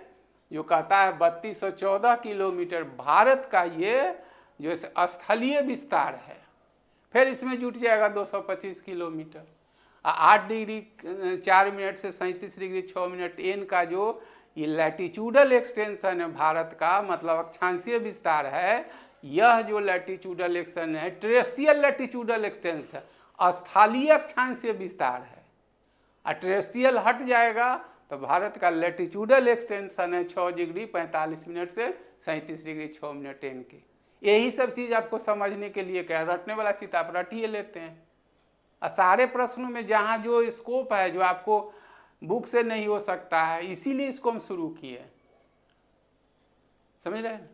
जो कहता है 3214 किलोमीटर भारत का ये जो स्थलीय विस्तार है, फिर इसमें जुट जाएगा 225 किलोमीटर। 8 डिग्री 4 मिनट से 37 डिग्री 6 मिनट एन का जो ये लैटिट्यूडल एक्सटेंशन है भारत का, मतलब अक्षांशीय विस्तार है। यह जो लैटिट्यूडल एक्सटेंशन है टेरेस्ट्रियल लैटिट्यूडल एक्सटेंशन, स्थलीय अक्षांशीय विस्तार है। और टेरेस्ट्रियल हट जाएगा तो भारत का लैटिट्यूडल एक्सटेंशन है 6 डिग्री 45 मिनट से 37 डिग्री 6 मिनट एन की। यही सब चीज़ आपको समझने के लिए क्या, रटने वाला चीज़ आप रट ही लेते हैं। और सारे प्रश्नों में जहाँ जो स्कोप है, जो आपको बुक से नहीं हो सकता है, इसीलिए इसको हम शुरू किए, समझ रहे हैं।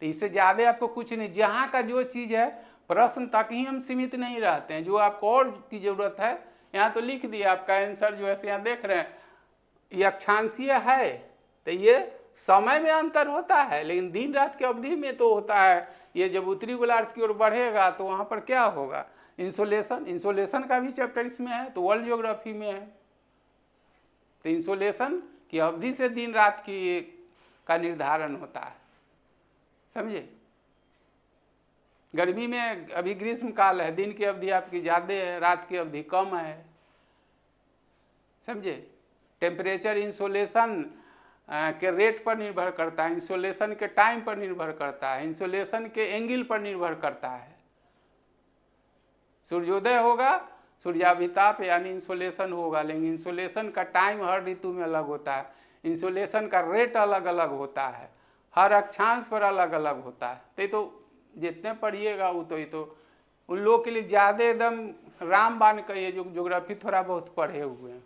तो इससे ज़्यादा आपको कुछ नहीं, जहाँ का जो चीज़ है प्रश्न तक ही हम सीमित नहीं रहते हैं, जो आपको और की ज़रूरत है यहाँ तो लिख दिया, आपका आंसर जो है यहाँ देख रहे हैं, ये अक्षांशीय है तो ये समय में अंतर होता है, लेकिन दिन रात की अवधि में तो होता है। ये जब उत्तरी गोलार्ध की ओर बढ़ेगा तो वहाँ पर क्या होगा, इंसोलेशन का भी चैप्टर इसमें है, तो वर्ल्ड ज्योग्राफी में है। तो इंसोलेशन की अवधि से दिन रात की का निर्धारण होता है, समझे। गर्मी में अभी ग्रीष्म काल है, दिन की अवधि आपकी ज़्यादा है, रात की अवधि कम है, समझे। टेम्परेचर इंसोलेशन के रेट पर निर्भर करता है, इंसोलेशन के टाइम पर निर्भर करता है, इंसोलेशन के एंगल पर निर्भर करता है। सूर्योदय होगा, सूर्याभिताप यानी इंसोलेशन होगा, लेकिन इंसोलेशन का टाइम हर ऋतु में अलग होता है, इंसोलेशन का रेट अलग अलग होता है, हर अक्षांश पर अलग अलग होता है। तो जितने पढ़िएगा वो तो ये तो उन लोगों के लिए ज़्यादा एकदम रामबाण कहिए जो ज्योग्राफी थोड़ा बहुत पढ़े हुए हैं,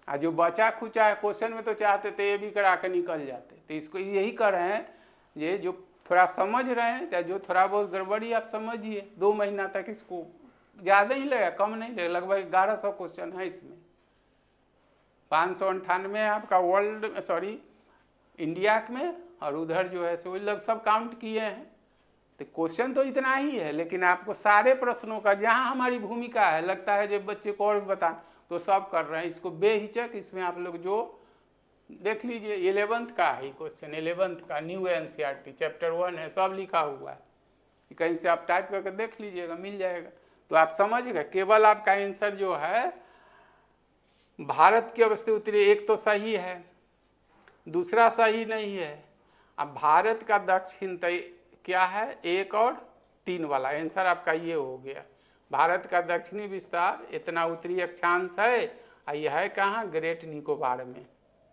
और जो बचा खुचा है क्वेश्चन में तो चाहते थे ये भी करा के निकल जाते। तो इसको यही कर रहे हैं, ये जो थोड़ा समझ रहे हैं या जो थोड़ा बहुत गड़बड़ी आप समझिए, 2 महीना तक इसको ज़्यादा ही लगेगा, कम नहीं लगेगा, लगभग 1100 क्वेश्चन है इसमें। 598 आपका वर्ल्ड सॉरी इंडिया में, और उधर जो है सो लोग सब काउंट किए हैं। तो क्वेश्चन तो इतना ही है, लेकिन आपको सारे प्रश्नों का जहाँ हमारी भूमिका है, लगता है जब बच्चे को और भी बता तो सब कर रहे हैं, इसको बेहिचक इसमें आप लोग जो देख लीजिए। 11th का है क्वेश्चन, 11th का न्यू एनसीईआरटी चैप्टर 1 है, सब लिखा हुआ है, कहीं से आप टाइप करके देख लीजिएगा, मिल जाएगा। तो आप समझ गए, केवल आपका आंसर जो है भारत की अवस्था उत्तरी, एक तो सही है, दूसरा सही नहीं है। अब भारत का दक्षिण क्या है, 1 और 3 वाला आंसर आपका ये हो गया। भारत का दक्षिणी विस्तार इतना उत्तरी अक्षांश है, और यह है कहाँ, ग्रेट निकोबार में,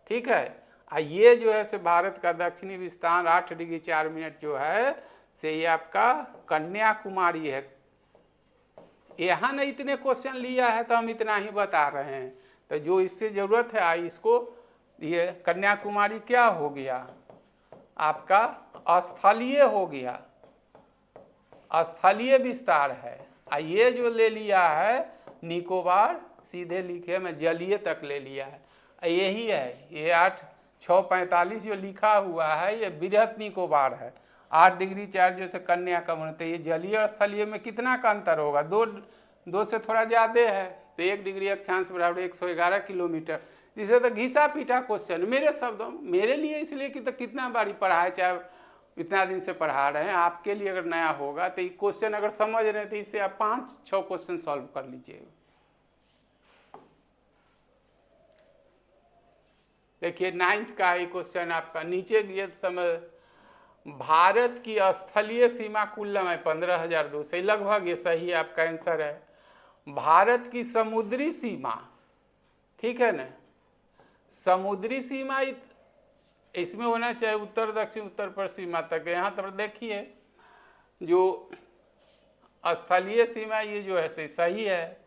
ठीक है। ये जो है से भारत का दक्षिणी विस्तार 8 डिग्री 4 मिनट जो है से ये आपका कन्याकुमारी है। यहाँ ने इतने क्वेश्चन लिया है तो हम इतना ही बता रहे हैं, तो जो इससे ज़रूरत है इसको, ये कन्याकुमारी क्या हो गया आपका, स्थलीय हो गया, स्थलीय विस्तार है। ये जो ले लिया है निकोबार, सीधे लिखे में जलीय तक ले लिया है, यही है। ये 8/6/45 जो लिखा हुआ है ये बृहत निकोबार है। 8 डिग्री 4 जो से कन्याकुमारी, तो ये जलीय और स्थलीय में कितना का अंतर होगा, दो से थोड़ा ज़्यादा है, तो 1 डिग्री अक्षांश बराबर 111 किलोमीटर। जिसे तो घिसा पीटा क्वेश्चन मेरे शब्दों, मेरे लिए इसलिए कि तो कितना बारी पढ़ा है, चाहे इतना दिन से पढ़ा रहे हैं, आपके लिए अगर नया होगा तो ये क्वेश्चन अगर समझ रहे हैं तो इससे आप 5-6 क्वेश्चन सॉल्व कर लीजिएगा। देखिए 9th का ये क्वेश्चन आपका, नीचे दिए समय भारत की स्थलीय सीमा कुल लंबाई 15,200, लगभग ये सही आपका आंसर है। भारत की समुद्री सीमा, ठीक है ना, समुद्री सीमा इसमें होना चाहिए उत्तर दक्षिण उत्तर पश्चिमा तक। यहाँ तक देखिए जो स्थलीय सीमा ये जो है सही है,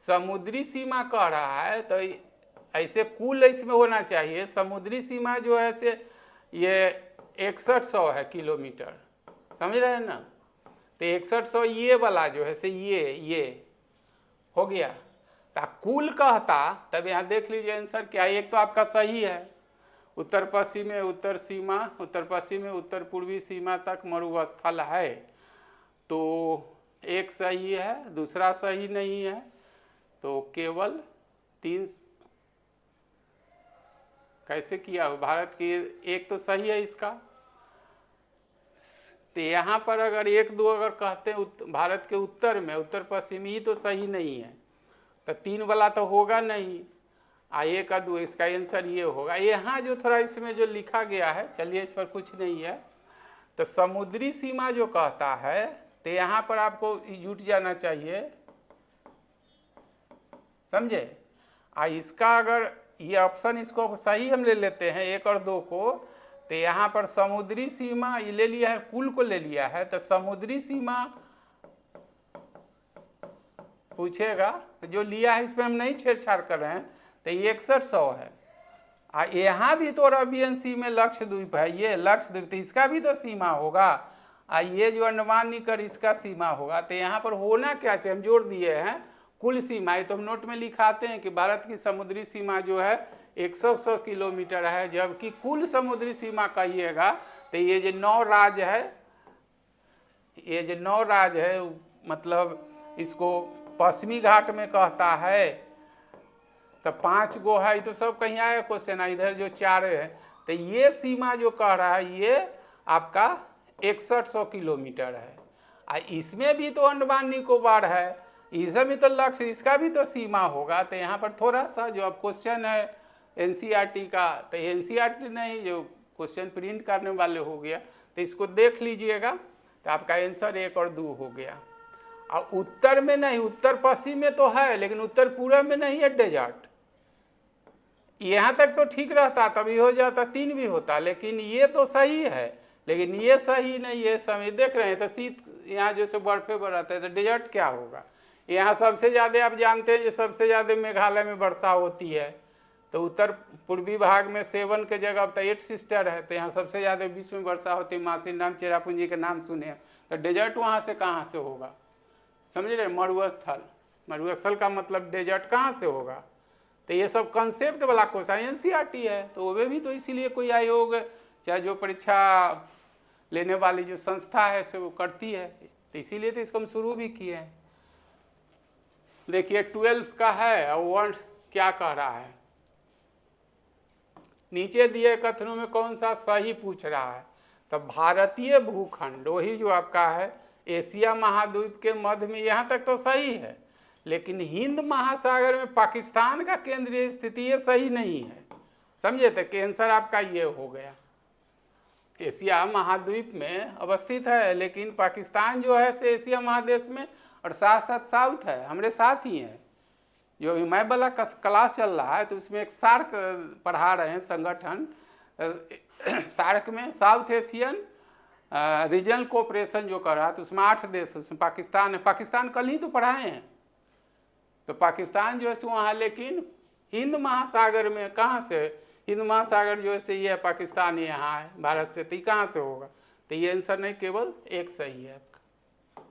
समुद्री सीमा कह रहा है तो ऐसे कुल इसमें होना चाहिए। समुद्री सीमा जो है से ये 6100 है किलोमीटर, समझ रहे हैं ना। तो 6100 ये वाला जो है से ये हो गया। तो कुल कहता तब यहाँ देख लीजिए आंसर क्या, एक तो आपका सही है, उत्तर पश्चिम में उत्तर सीमा, उत्तर पश्चिम में उत्तर पूर्वी सीमा तक मरुस्थल है, तो एक सही है, दूसरा सही नहीं है, तो केवल 3 कैसे किया हो। भारत की एक तो सही है इसका, तो यहाँ पर अगर 1-2 अगर कहते हैं भारत के उत्तर में उत्तर पश्चिमी तो सही नहीं है, तो 3 वाला तो होगा नहीं, 1-2 इसका आंसर ये होगा। यहाँ जो थोड़ा इसमें जो लिखा गया है, चलिए इस पर कुछ नहीं है, तो समुद्री सीमा जो कहता है तो यहाँ पर आपको जुट जाना चाहिए, समझे। इसका अगर ये ऑप्शन इसको सही हम ले लेते हैं 1 और 2 को, तो यहाँ पर समुद्री सीमा ये ले लिया है, कुल को ले लिया है, तो समुद्री सीमा पूछेगा जो लिया है इसमें हम नहीं छेड़छाड़ कर रहे हैं, तो ये 6100 है। यहाँ भी तो अरबियन सी में लक्षद्वीप है, ये लक्षद्वीप, तो इसका भी तो सीमा होगा। ये जो अंडमान निकोबार इसका सीमा होगा। तो यहाँ पर होना क्या चाहिए, हम जोड़ दिए हैं कुल सीमा, तो हम नोट में लिखाते हैं कि भारत की समुद्री सीमा जो है 100 किलोमीटर है, जबकि कुल समुद्री सीमा कहिएगा तो ये जो 9 राज्य है, ये जो 9 राज्य है, मतलब इसको पश्चिमी घाट में कहता है, तो 5 गो है, तो सब कहीं आया क्वेश्चन, इधर जो 4 है, तो ये सीमा जो कह रहा है ये आपका 6100 किलोमीटर है। इसमें भी तो अंडमान निकोबार है, इसमें भी तो लक्ष्य, इसका भी तो सीमा होगा। तो यहाँ पर थोड़ा सा जो अब क्वेश्चन है एनसीईआरटी का, तो एनसीईआरटी नहीं, जो क्वेश्चन प्रिंट करने वाले हो गया, तो इसको देख लीजिएगा, तो आपका आंसर 1 और 2 हो गया। और उत्तर में नहीं, उत्तर पश्चिम में तो है, लेकिन उत्तर पूर्व में नहीं है डेजर्ट। यहाँ तक तो ठीक रहता, तभी हो जाता 3 भी होता, लेकिन ये तो सही है, लेकिन ये सही नहीं, ये समय देख रहे हैं। तो शीत यहाँ जैसे बर्फे बढ़ाते हैं, तो डेजर्ट क्या होगा। यहाँ सबसे ज़्यादा आप जानते हैं जो सबसे ज़्यादा मेघालय में वर्षा होती है, तो उत्तर पूर्वी भाग में 7 के जगह तो 8 सिस्टर है, तो यहाँ सबसे ज़्यादा विश्व में वर्षा होती है। मासिनराम चेरापूंजी के नाम सुने, तो डेजर्ट वहाँ से कहाँ से होगा, समझ रहे। मरुस्थल, मरुस्थल का मतलब डेजर्ट कहाँ से होगा। तो ये सब कंसेप्ट वाला क्वेश्चन एनसीईआरटी है, तो वो भी तो इसीलिए कोई आयोग चाहे जो परीक्षा लेने वाली जो संस्था है से वो करती है, तो इसीलिए तो इसको हम शुरू भी किए हैं। देखिए 12 का है और वर्ड क्या कह रहा है, नीचे दिए कथनों में कौन सा सही पूछ रहा है। तो भारतीय भूखंड वही जो आपका है एशिया महाद्वीप के मध्य में, यहाँ तक तो सही है, लेकिन हिंद महासागर में पाकिस्तान का केंद्रीय स्थिति ये सही नहीं है, समझे। तो आंसर आपका ये हो गया, एशिया महाद्वीप में अवस्थित है, लेकिन पाकिस्तान जो है से एशिया महादेश में और साथ साथ साउथ है, हमारे साथ ही है। जो अभी मैं वाला क्लास चल रहा है, तो उसमें एक सार्क पढ़ा रहे हैं संगठन, सार्क में साउथ एशियन रीजनल कोऑपरेशन जो कर रहा है, तो उसमें 8 देश, उसमें पाकिस्तान है। पाकिस्तान कल ही तो पढ़ाए हैं, तो पाकिस्तान जो है सो वहाँ, लेकिन हिंद महासागर में कहाँ से, हिंद महासागर जो है से ये पाकिस्तान यहाँ है भारत से, तो कहाँ से होगा। तो ये आंसर नहीं, केवल एक सही है आपका।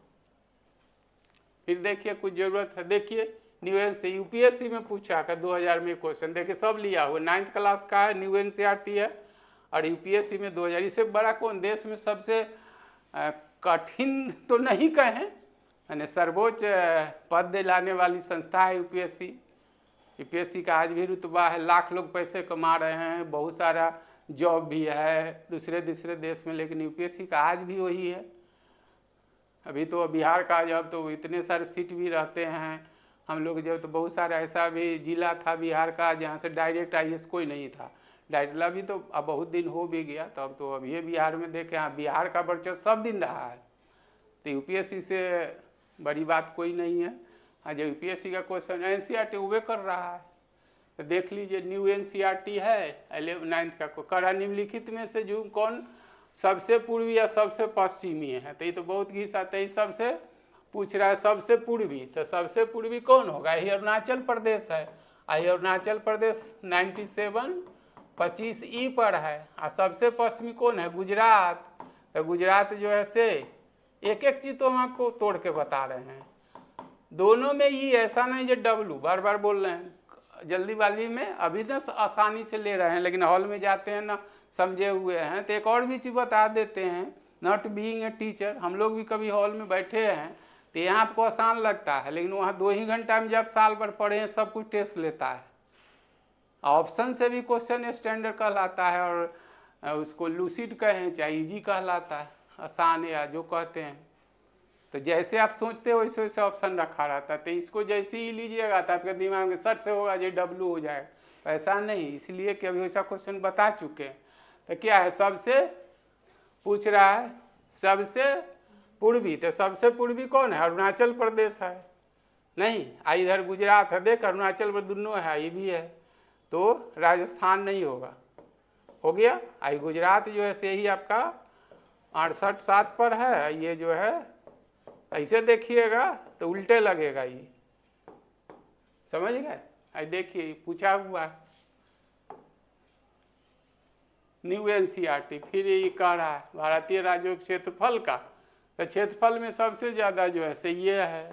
फिर देखिए कुछ जरूरत है, देखिए न्यू एन से यूपीएससी में पूछा का 2000 में क्वेश्चन, देखिए सब लिया हुआ, 9th क्लास का है, न्यू एनसीईआरटी है, और यूपीएससी में 2000। इससे बड़ा कौन देश में सबसे कठिन तो नहीं कहें, यानी सर्वोच्च पद दिलाने वाली संस्था है यूपीएससी। यूपीएससी का आज भी रुतबा है, लाख लोग पैसे कमा रहे हैं, बहुत सारा जॉब भी है दूसरे देश में, लेकिन यूपीएससी का आज भी वही है। अभी तो बिहार का जब तो इतने सारे सीट भी रहते हैं, हम लोग जब तो बहुत सारा ऐसा भी जिला था बिहार का जहाँ से डायरेक्ट आईएएस कोई नहीं था, डायरेक्ट अभी तो अब बहुत दिन हो भी गया, तो अब तो अभी बिहार में देखें, हाँ बिहार का वर्चस्व सब दिन रहा है, तो यूपीएससी से बड़ी बात कोई नहीं है। आज यूपीएससी का क्वेश्चन एनसीईआरटी वे कर रहा है, तो देख लीजिए न्यू एनसीईआरटी है 9th का, कड़ा निम्नलिखित में से जो कौन सबसे पूर्वी या सबसे पश्चिमी है, तो ये तो बहुत घिस आता है, सबसे पूछ रहा है सबसे पूर्वी, तो सबसे पूर्वी कौन होगा, ये अरुणाचल प्रदेश है। ये अरुणाचल प्रदेश 97 25E पर है, और सबसे पश्चिमी कौन है, गुजरात। तो गुजरात जो है से एक एक चीज तो हम आपको तोड़ के बता रहे हैं, दोनों में ही, ऐसा नहीं जो डब्लू बार बार बोल रहे हैं जल्दीबाजी में, अभी तो आसानी से ले रहे हैं, लेकिन हॉल में जाते हैं ना समझे हुए हैं, तो एक और भी चीज़ बता देते हैं। नॉट बीइंग ए टीचर, हम लोग भी कभी हॉल में बैठे हैं, तो यहाँ आपको आसान लगता है, लेकिन वहाँ 2 ही घंटा में जब साल भर पढ़े हैं सब कुछ टेस्ट लेता है, ऑप्शन से भी क्वेश्चन स्टैंडर्ड कहलाता है, और उसको लूसिड कहें चाहे इजी कहलाता है, आसान या जो कहते हैं। तो जैसे आप सोचते हो वैसे वैसे ऑप्शन रखा रहता है, तो इसको जैसे ही लीजिएगा तो आपके दिमाग में सट से होगा जो डब्लू हो जाएगा, तो ऐसा नहीं, इसलिए कि अभी वैसा क्वेश्चन बता चुके हैं। तो क्या है, सबसे पूछ रहा है सबसे पूर्वी, तो सबसे पूर्वी कौन है, अरुणाचल प्रदेश है, नहीं इधर गुजरात है, देख अरुणाचल पर दोनों है, ये भी है, तो राजस्थान नहीं होगा, हो गया। आई गुजरात जो है से ही आपका 68-7 पर है, ये जो है ऐसे देखिएगा तो उल्टे लगेगा, ये समझ गए, देखिए पूछा हुआ है न्यू एनसीईआरटी। फिर ये कह रहा है भारतीय राज्यों के क्षेत्रफल का, तो क्षेत्रफल में सबसे ज़्यादा जो है से ये है,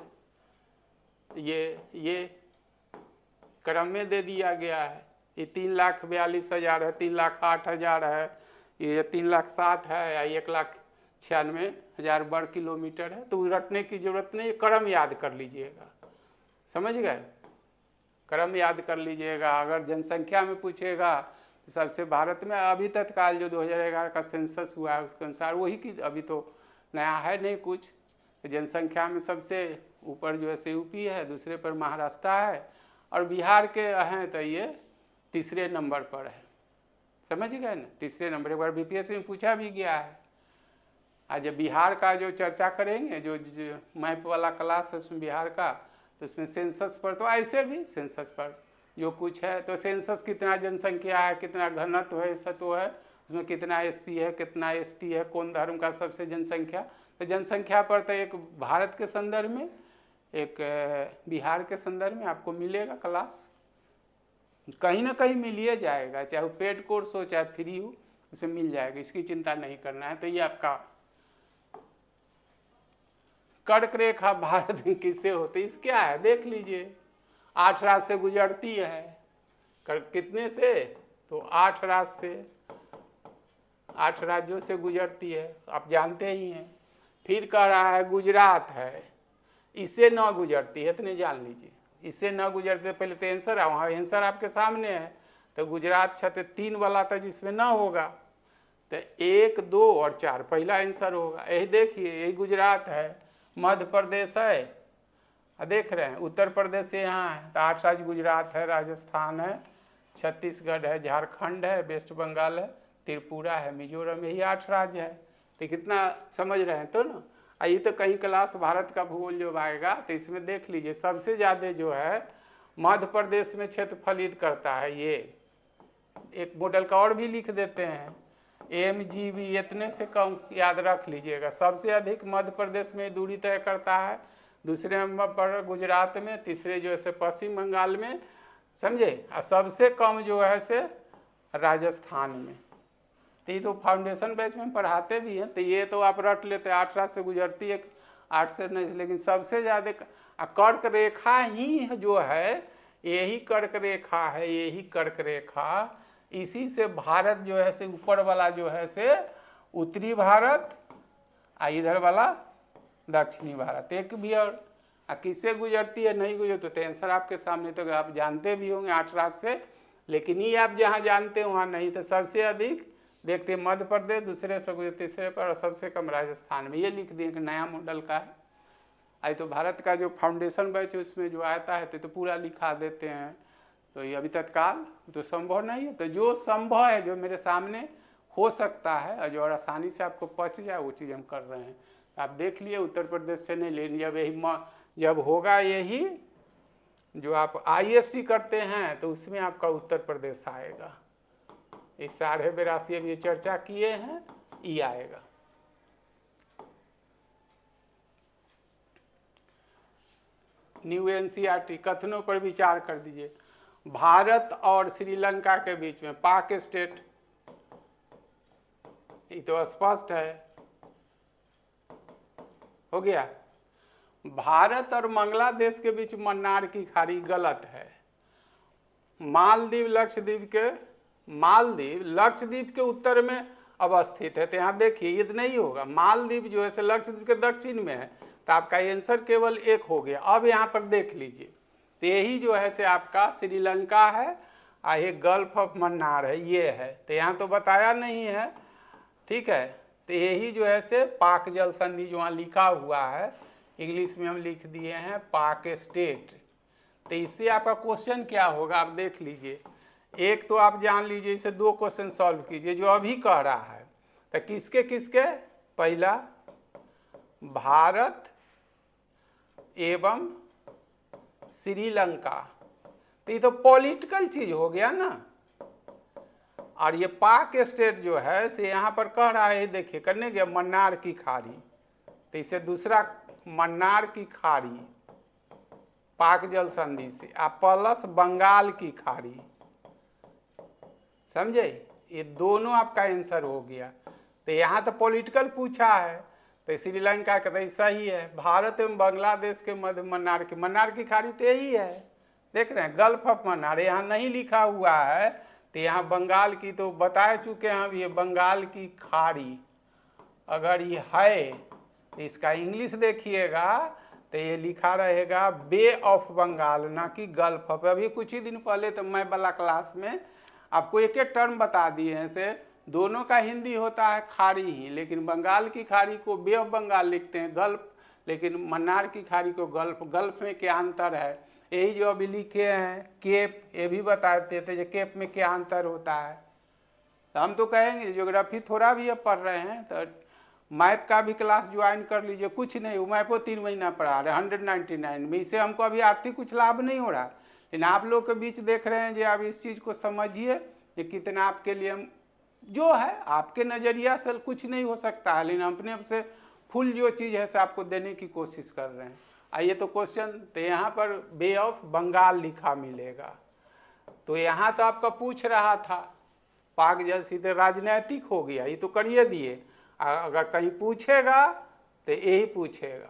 ये क्रम में दे दिया गया है। ये 3,42,000 है, 3,08,000 है, ये 3,07,000 है या 1,96,000 वर्ग किलोमीटर है। तो रटने की जरूरत नहीं, क्रम याद कर लीजिएगा, समझ गए? क्रम याद कर लीजिएगा। अगर जनसंख्या में पूछेगा तो सबसे भारत में अभी तत्काल जो 2011 का सेंसस हुआ है उसके अनुसार वही की, अभी तो नया है नहीं कुछ। तो जनसंख्या में सबसे ऊपर जो है यूपी है, दूसरे पर महाराष्ट्र है और बिहार के हैं तो ये तीसरे नंबर पर है, समझ गए ना? तीसरे नंबर, एक बार बीपीएससी में पूछा भी गया है। आज बिहार का जो चर्चा करेंगे, जो मैप वाला क्लास है उसमें बिहार का, तो उसमें सेंसस पर, तो ऐसे भी सेंसस पर जो कुछ है, तो सेंसस कितना जनसंख्या है, कितना घनत्व है, ऐसा तो है उसमें, कितना एससी है, कितना एसटी है, कौन धर्म का सबसे जनसंख्या। तो जनसंख्या पर तो एक भारत के संदर्भ में, एक बिहार के संदर्भ में आपको मिलेगा क्लास, कहीं ना कहीं मिल ही जाएगा, चाहे वो पेड कोर्स हो चाहे फ्री हो, उसे मिल जाएगा, इसकी चिंता नहीं करना है। तो ये आपका कर्क रेखा भारत में किससे होती है, इस क्या है देख लीजिए। 8 राज्य से गुजरती है, कितने से, तो 8 राज्य से, 8 राज्यों से गुजरती है, आप जानते ही हैं। फिर कह रहा है गुजरात है, इससे न गुजरती है, इतने जान लीजिए, इससे न गुजरते। पहले तो आंसर है, वहाँ आंसर आपके सामने है। तो गुजरात 6 3 वाला था जिसमें न होगा, तो 1 2 और 4 पहला आंसर होगा। यही देखिए, यही गुजरात है, मध्य प्रदेश है, देख रहे हैं उत्तर प्रदेश यहाँ है, तो 8 राज्य गुजरात है, राजस्थान है, छत्तीसगढ़ है, झारखंड है, वेस्ट बंगाल है, त्रिपुरा है, मिजोरम, यही 8 राज्य है। तो कितना समझ रहे हैं तो ना। आइए तो कहीं क्लास भारत का भूगोल जो आएगा तो इसमें देख लीजिए, सबसे ज़्यादा जो है मध्य प्रदेश में क्षेत्रफलित करता है। ये एक मॉडल का और भी लिख देते हैं, MGB, इतने से कम याद रख लीजिएगा। सबसे अधिक मध्य प्रदेश में दूरी तय करता है, दूसरे नंबर पर गुजरात में, तीसरे जो है से पश्चिम बंगाल में, समझे, और सबसे कम जो है से राजस्थान में। तो ये तो फाउंडेशन बैच में पढ़ाते भी हैं, तो ये तो आप रट लेते, 8 राज्य से गुजरती है, 8 से नहीं, लेकिन सबसे ज़्यादा कर्क रेखा ही जो है, यही कर्क रेखा है, यही कर्क रेखा, इसी से भारत जो है से ऊपर वाला जो है से उत्तरी भारत, इधर वाला दक्षिणी भारत, एक भी। और किससे गुजरती है, नहीं गुजरती, तो आंसर आपके सामने, तो आप जानते भी होंगे 8 राज्य से, लेकिन ये आप जहाँ जानते हैं वहाँ नहीं। तो सबसे अधिक देखते मध्य प्रदेश, दूसरे पर, तीसरे पर, और सबसे कम राजस्थान में। ये लिख दिए कि नया मॉडल का है। आई तो भारत का जो फाउंडेशन बैच उसमें जो आता है तो पूरा लिखा देते हैं, तो ये अभी तत्काल तो संभव नहीं है। तो जो संभव है, जो मेरे सामने हो सकता है और जो आसानी से आपको पच जाए, वो चीज़ हम कर रहे हैं। आप देख लिए उत्तर प्रदेश से नहीं लेनी, जब यही जब होगा यही जो आप IST करते हैं तो उसमें आपका उत्तर प्रदेश आएगा। इस 82.5 अब ये चर्चा किए हैं, ये आएगा। न्यू NCERT कथनों पर विचार कर दीजिए। भारत और श्रीलंका के बीच में पाक स्टेट, ये तो स्पष्ट है, हो गया। भारत और बांग्लादेश के बीच मन्नार की खाड़ी, गलत है। मालदीव लक्षद्वीप के उत्तर में अवस्थित है, तो यहाँ देखिए ये नहीं होगा। मालदीव जो है लक्षद्वीप के दक्षिण में है, तो आपका आंसर केवल एक हो गया। अब यहाँ पर देख लीजिए, तो यही जो है से आपका श्रीलंका है और ये गल्फ ऑफ मन्नार है, ये है। तो यहाँ तो बताया नहीं है, ठीक है। तो यही जो है से पाक जल संधि जो वहाँ लिखा हुआ है, इंग्लिश में हम लिख दिए हैं पाक स्टेट। तो इससे आपका क्वेश्चन क्या होगा, आप देख लीजिए। एक तो आप जान लीजिए, इसे 2 क्वेश्चन सॉल्व कीजिए जो अभी कह रहा है। तो किसके किसके, पहला भारत एवं श्रीलंका, तो ये तो पॉलिटिकल चीज हो गया ना। और ये पाक स्टेट जो है से यहाँ पर कह रहा है, देखिए करने गया मन्नार की खाड़ी, तो इसे दूसरा मन्नार की खाड़ी, पाक जल संधि से, आप प्लस बंगाल की खाड़ी, समझे? ये दोनों आपका आंसर हो गया। तो यहाँ तो पॉलिटिकल पूछा है, तो श्रीलंका का तो सही है। भारत एवं बांग्लादेश के मध्य मन्नार की खाड़ी तो यही है, देख रहे हैं, गल्फ ऑफ मन्नार। यहाँ नहीं लिखा हुआ है, तो यहाँ बंगाल की तो बता चुके हैं हम, ये बंगाल की खाड़ी अगर ये है तो इसका इंग्लिश देखिएगा तो ये लिखा रहेगा बे ऑफ बंगाल, ना कि गल्फ ऑफ। अभी कुछ ही दिन पहले तो मैं वाला क्लास में आपको एक एक टर्म बता दिए हैं, से दोनों का हिंदी होता है खाड़ी ही, लेकिन बंगाल की खाड़ी को बे ऑफ बंगाल लिखते हैं, गल्फ, लेकिन मन्नार की खाड़ी को गल्फ। गल्फ में क्या अंतर है, यही जो अभी लिखे हैं केप, ये भी बताते थे जो केप में क्या अंतर होता है। तो हम तो कहेंगे ज्योग्राफी थोड़ा भी अब पढ़ रहे हैं तो मैप का भी क्लास ज्वाइन कर लीजिए, कुछ नहीं, वो मैप वो 3 महीना पढ़ा रहे 199 में, इससे हमको अभी आर्थिक कुछ लाभ नहीं हो रहा, लेकिन आप लोग के बीच देख रहे हैं जो आप इस चीज़ को समझिए कि कितना आपके लिए जो है, आपके नज़रिया से कुछ नहीं हो सकता है, लेकिन अपने से फुल जो चीज़ है से आपको देने की कोशिश कर रहे हैं। आइए तो क्वेश्चन, तो यहाँ पर बे ऑफ बंगाल लिखा मिलेगा, तो यहाँ तो आपका पूछ रहा था पाक जल सीधे राजनैतिक हो गया, ये तो करिए दिए, अगर कहीं पूछेगा तो यही पूछेगा,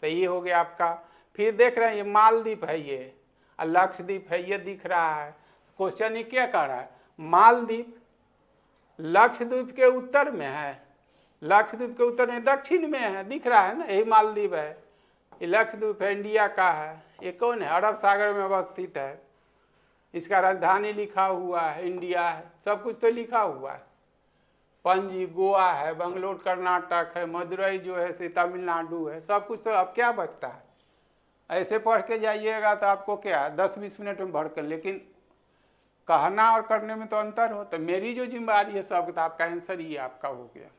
तो ये हो गया आपका। फिर देख रहे हैं ये मालदीप है, ये लक्षद्वीप है, ये दिख रहा है। क्वेश्चन ये क्या कर रहा है, मालदीप लक्षद्वीप के उत्तर में है, लक्षद्वीप के उत्तर में दक्षिण में है, दिख रहा है ना, यही मालदीप है, ये लक्षद्वीप है, इंडिया का है। ये कौन है, अरब सागर में अवस्थित है, इसका राजधानी लिखा हुआ है, इंडिया है, सब कुछ तो लिखा हुआ है। पणजी गोवा है, बंगलोर कर्नाटक है, मदुरई जो है से तमिलनाडु है, सब कुछ तो अब क्या बचता है। ऐसे पढ़ के जाइएगा तो आपको क्या 10-20 मिनट में भर कर, लेकिन कहना और करने में तो अंतर हो। तो मेरी जो जिम्मेदारी है सब, तो आपका आंसर ही आपका हो गया।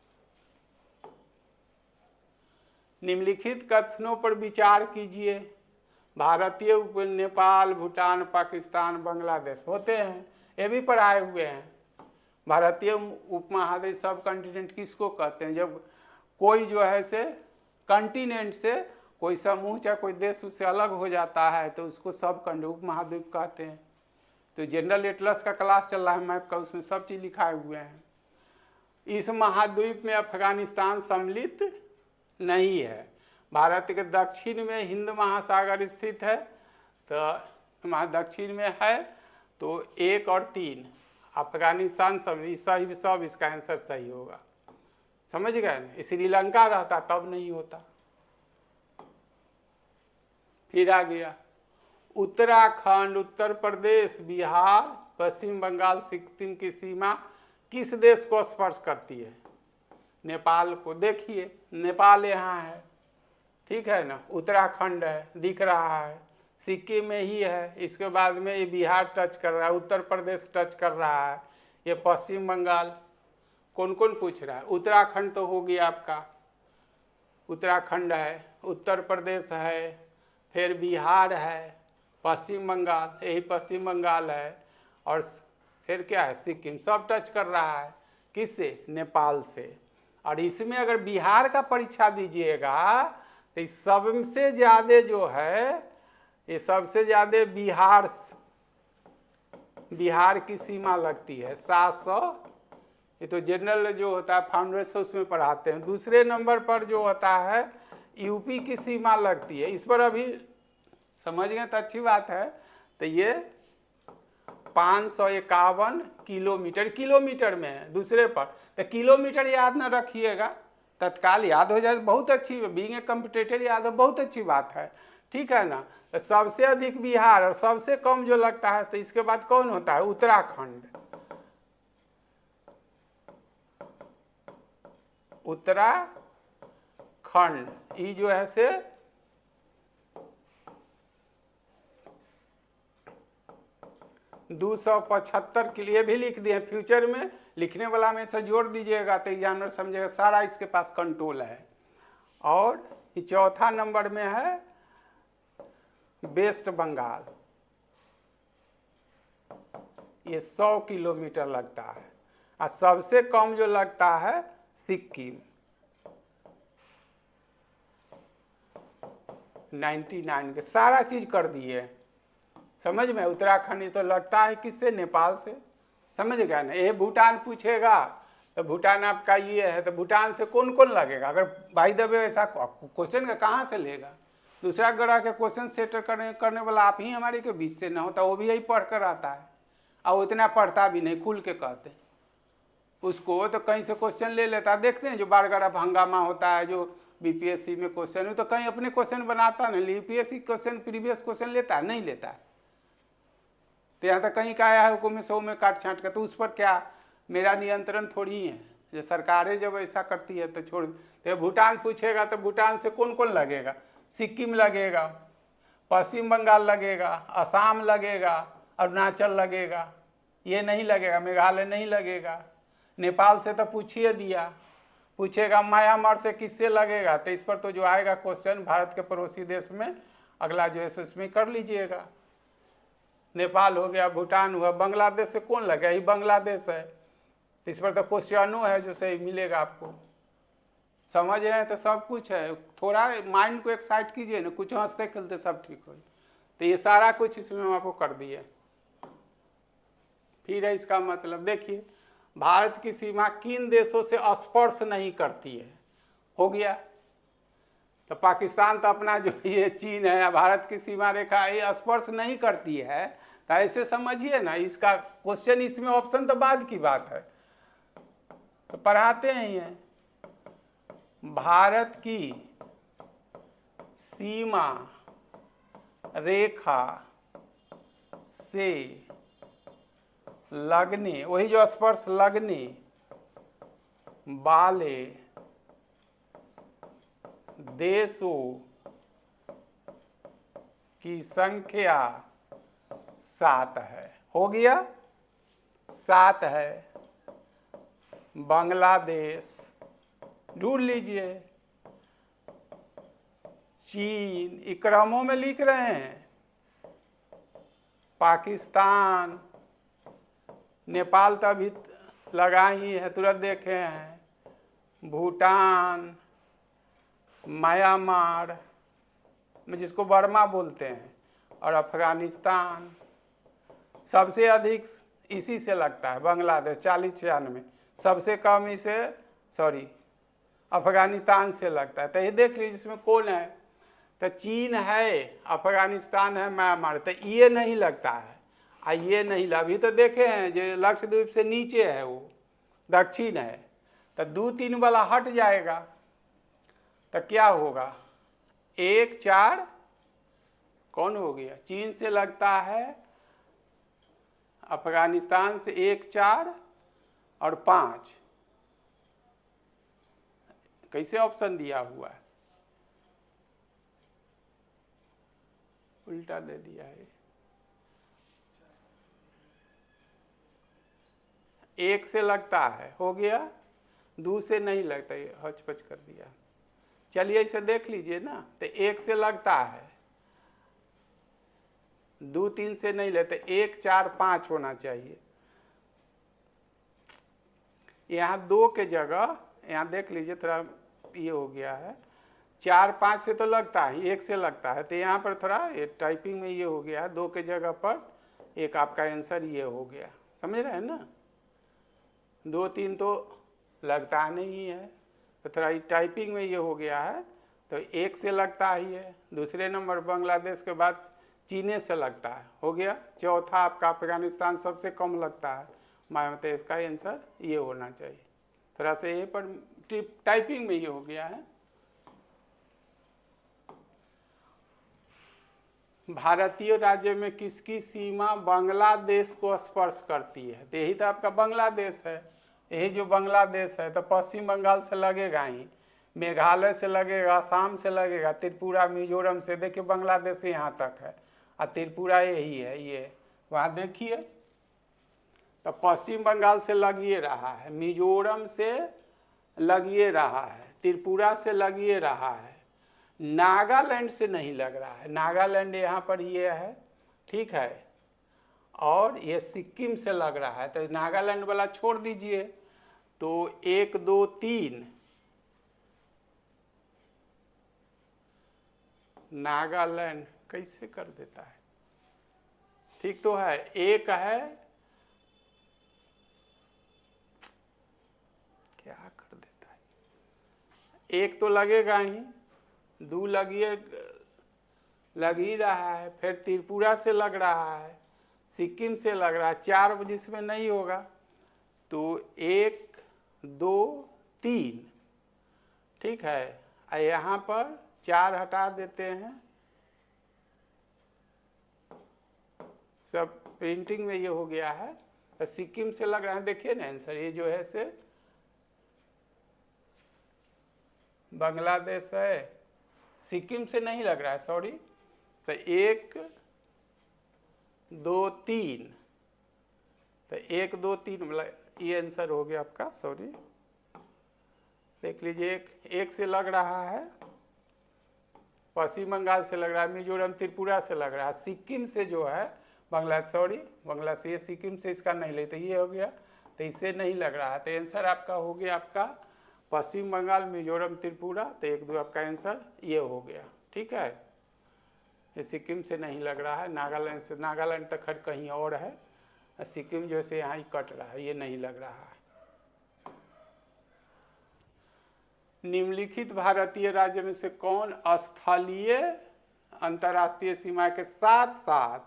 निम्नलिखित कथनों पर विचार कीजिए। भारतीय उप नेपाल, भूटान, पाकिस्तान, बांग्लादेश होते हैं, ये भी पढ़ाए हुए हैं। भारतीय उपमहादेश सब कॉन्टिनेंट किसको कहते हैं, जब कोई जो है से कॉन्टिनेंट से कोई समूह चाहे कोई देश उससे अलग हो जाता है तो उसको सब उपमहाद्वीप कहते हैं। तो जनरल एटलस का क्लास चल रहा है मैप का, उसमें सब चीज़ लिखाए हुए हैं। इस महाद्वीप में अफगानिस्तान सम्मिलित नहीं है। भारत के दक्षिण में हिंद महासागर स्थित है, तो दक्षिण में है, तो 1 और 3 अफगानिस्तान सही, सब इसका आंसर सही होगा, समझ गए ना। श्रीलंका रहता तब नहीं होता। फिर आ गया उत्तराखंड, उत्तर प्रदेश, बिहार, पश्चिम बंगाल, सिक्किम की सीमा किस देश को स्पर्श करती है, नेपाल को। देखिए नेपाल यहाँ है, ठीक है ना, उत्तराखंड है दिख रहा है, सिक्किम में ही है, इसके बाद में ये बिहार टच कर रहा है, उत्तर प्रदेश टच कर रहा है, ये पश्चिम बंगाल। कौन कौन पूछ रहा है, उत्तराखंड तो हो गया आपका, उत्तराखंड है, उत्तर प्रदेश है, फिर बिहार है, पश्चिम बंगाल, यही पश्चिम बंगाल है, और फिर क्या है सिक्किम, सब टच कर रहा है किससे, नेपाल से। और इसमें अगर बिहार का परीक्षा दीजिएगा तो सबसे ज़्यादा जो है, ये सबसे ज़्यादा बिहार की सीमा लगती है 700। ये तो जनरल जो होता है फाउंडेशन उसमें पढ़ाते हैं। दूसरे नंबर पर जो होता है यूपी की सीमा लगती है, इस पर अभी समझ गए तो अच्छी बात है। तो ये 551 किलोमीटर, किलोमीटर में है दूसरे पर, तो किलोमीटर याद ना रखिएगा, तत्काल याद हो जाए बहुत अच्छी, बीइंग ए कंप्यूटर याद हो बहुत अच्छी बात है, ठीक है ना। तो सबसे अधिक बिहार और सबसे कम जो लगता है, तो इसके बाद कौन होता है, उत्तराखंड। उत्तराखंड ये जो है से 275 के लिए भी लिख दिए, फ्यूचर में लिखने वाला में से जोड़ दीजिएगा तो एग्जामिनर समझेगा सारा इसके पास कंट्रोल है। और ये चौथा नंबर में है वेस्ट बंगाल, ये 100 किलोमीटर लगता है, और सबसे कम जो लगता है सिक्किम, 99 के सारा चीज़ कर दिए, समझ में। उत्तराखंड ये तो लगता है किससे, नेपाल से, समझ गया ना। ये भूटान पूछेगा तो भूटान आपका ये है, तो भूटान से कौन कौन लगेगा। अगर भाई दबे ऐसा क्वेश्चन का कहाँ से लेगा, दूसरा ग्रह के क्वेश्चन सेटल करने वाला आप ही हमारे के बीच से ना होता, वो भी यही पढ़ कर आता है, और उतना पढ़ता भी नहीं, खुल के कहते हैं उसको, तो कहीं से क्वेश्चन ले लेता है। देखते हैं जो बारगाह हंगामा होता है, जो बीपीएससी में क्वेश्चन है, तो कहीं अपने क्वेश्चन बनाता नहीं, यूपीएससी क्वेश्चन प्रीवियस क्वेश्चन लेता है, नहीं लेता है। तो यहाँ तक कहीं का आया है हुकुम 100 में काट छाँट का, तो उस पर क्या मेरा नियंत्रण थोड़ी है। जो सरकारें जब ऐसा करती है तो छोड़। तो भूटान पूछेगा तो भूटान से कौन कौन लगेगा, सिक्किम लगेगा, पश्चिम बंगाल लगेगा, असम लगेगा, अरुणाचल लगेगा, ये नहीं लगेगा, मेघालय नहीं लगेगा। नेपाल से तो पूछिए दिया, पूछेगा म्यांमार से किससे लगेगा, तो इस पर तो जो आएगा क्वेश्चन भारत के पड़ोसी देश में अगला जो है उसमें कर लीजिएगा। नेपाल हो गया, भूटान हुआ, बांग्लादेश से कौन लगेगा, ये बांग्लादेश है, तो इस पर तो क्वेश्चनों है जो सही मिलेगा आपको। समझ रहे हैं, तो सब कुछ है। थोड़ा माइंड को एक साइड कीजिए ना, कुछ हंसते खेलते सब ठीक हो। तो ये सारा कुछ इसमें हम आपको कर दिए। फिर है इसका मतलब देखिए, भारत की सीमा किन देशों से स्पर्श नहीं करती है, हो गया। तो पाकिस्तान तो अपना जो ये चीन है, भारत की सीमा रेखा ये स्पर्श नहीं करती है, तो ऐसे समझिए ना। इसका क्वेश्चन इसमें ऑप्शन तो बाद की बात है, तो पढ़ाते हैं ये भारत की सीमा रेखा से लगने, वही जो स्पर्श लगने वाले देशों की संख्या 7 है, हो गया 7 है। बांग्लादेश ढूंढ लीजिए, चीन, इक्रमों में लिख रहे हैं, पाकिस्तान, नेपाल तो अभी लगा ही है, तुरंत देखे हैं, भूटान, म्यांमार जिसको बर्मा बोलते हैं, और अफगानिस्तान। सबसे अधिक इसी से लगता है बांग्लादेश 40-96, सबसे कम इसे अफगानिस्तान से लगता है। तो ये देख लीजिए इसमें कौन है, तो चीन है, अफगानिस्तान है, म्यांमार, तो ये नहीं लगता है, ये नहीं। अभी तो देखे हैं जो लक्षद्वीप से नीचे है वो दक्षिण है, तो 2-3 वाला हट जाएगा, तो क्या होगा 1-4 कौन हो गया, चीन से लगता है, अफगानिस्तान से 1-4 और 5, कैसे ऑप्शन दिया हुआ है, उल्टा दे दिया है। 1 से लगता है, हो गया, 2 से नहीं लगता, ये हचपच कर दिया। चलिए इसे देख लीजिए ना, तो 1 से लगता है, 2-3 से नहीं लेते, 1-4-5 होना चाहिए। यहाँ 2 के जगह यहाँ देख लीजिए, थोड़ा ये हो गया है, 4-5 से तो लगता है, 1 से लगता है, तो यहाँ पर थोड़ा ये टाइपिंग में ये हो गया है, 2 के जगह पर 1 आपका आंसर ये हो गया, समझ रहे हैं ना। 2-3 तो लगता नहीं है, तो थोड़ा टाइपिंग में ये हो गया है, तो 1 से लगता ही है। दूसरे नंबर बांग्लादेश के बाद चीन से लगता है, हो गया। चौथा आपका अफगानिस्तान सबसे कम लगता है, तो इसका आंसर ये होना चाहिए। थोड़ा सा ये पर टाइपिंग में ये हो गया है। भारतीय राज्य में किसकी सीमा बांग्लादेश को स्पर्श करती है, तो यही तो आपका बांग्लादेश है, यही जो बांग्लादेश है, तो पश्चिम बंगाल से लगेगा ही, मेघालय से लगेगा, असम से लगेगा, त्रिपुरा, मिजोरम से, देखिए बांग्लादेश यहाँ तक है, और त्रिपुरा यही है, ये वहाँ देखिए, तो पश्चिम बंगाल से लगिए रहा है, मिजोरम से लगिए रहा है, त्रिपुरा से लगिए रहा है, नागालैंड से नहीं लग रहा है, नागालैंड यहाँ पर ये है, ठीक है, और ये सिक्किम से लग रहा है, तो नागालैंड वाला छोड़ दीजिए। तो 1, 2, 3 नागालैंड कैसे कर देता है, ठीक तो है। एक है, क्या कर देता है, एक तो लगेगा ही, दो लग ही रहा है, फिर त्रिपुरा से लग रहा है, सिक्किम से लग रहा है, 4 जिसमें नहीं होगा तो 1 2 3, ठीक है। यहाँ पर 4 हटा देते हैं, सब प्रिंटिंग में ये हो गया है, तो सिक्किम से लग रहा है, देखिए ना आंसर ये जो है से बांग्लादेश है, सिक्किम से नहीं लग रहा है, सॉरी। तो 1 2 3, तो 1 2 3 मतलब ये आंसर हो गया आपका, सॉरी देख लीजिए। एक से लग रहा है, पश्चिम बंगाल से लग रहा है, मिजोरम त्रिपुरा से लग रहा है, सिक्किम से जो है बांग्लादेश, सॉरी बांग्लादेश, ये सिक्किम से इसका नहीं ले, तो ये हो गया, तो इससे नहीं लग रहा है, तो आंसर आपका हो गया आपका पश्चिम बंगाल, मिजोरम त्रिपुरा, तो 1 2 आपका आंसर ये हो गया, ठीक है। ये सिक्किम से नहीं लग रहा है, नागालैंड से, नागालैंड तक खैर कहीं और है, सिक्किम जो है यहाँ ही कट रहा है, ये नहीं लग रहा है। निम्नलिखित भारतीय राज्य में से कौन स्थलीय अंतर्राष्ट्रीय सीमा के साथ साथ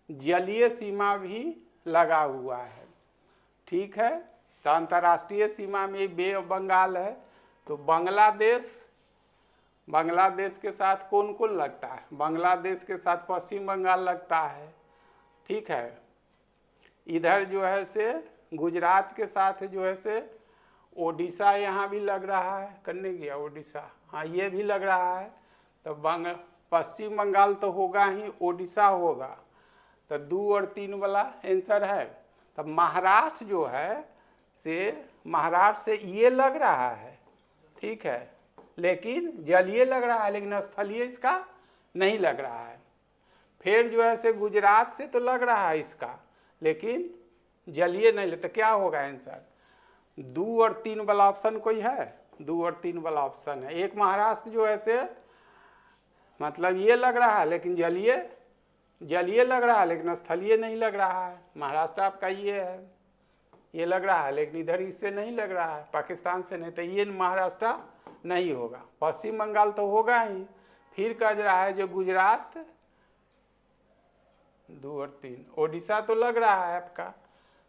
जलीय सीमा भी लगा हुआ है, ठीक है। तो अंतर्राष्ट्रीय सीमा में बे ऑफ बंगाल है, तो बांग्लादेश के साथ कौन कौन लगता है, बांग्लादेश के साथ पश्चिम बंगाल लगता है, ठीक है। इधर जो है से गुजरात के साथ जो है से ओडिशा यहाँ भी लग रहा है, करने गया ओडिशा, हाँ ये भी लग रहा है, तो पश्चिम बंगाल तो होगा ही, ओडिशा होगा, तो 2 और 3 वाला आंसर है। तब महाराष्ट्र जो है से, महाराष्ट्र से ये लग रहा है, ठीक है, लेकिन जलीय लग रहा है, लेकिन स्थलीय इसका नहीं लग रहा है। फिर जो है से गुजरात से तो लग रहा है इसका, लेकिन जलीय नहीं लेते, क्या होगा आंसर, 2 और 3 वाला ऑप्शन कोई है, 2 और 3 वाला ऑप्शन है। एक महाराष्ट्र जो है से मतलब ये लग रहा है, लेकिन जलीय लग रहा है, लेकिन स्थलीय नहीं लग रहा है। महाराष्ट्र आपका ये है, ये लग रहा है, लेकिन इधर इससे नहीं लग रहा है, पाकिस्तान से नहीं, तो ये महाराष्ट्र नहीं होगा। पश्चिम बंगाल तो होगा ही, फिर कह रहा है जो गुजरात, 2 और 3, ओडिशा तो लग रहा है आपका,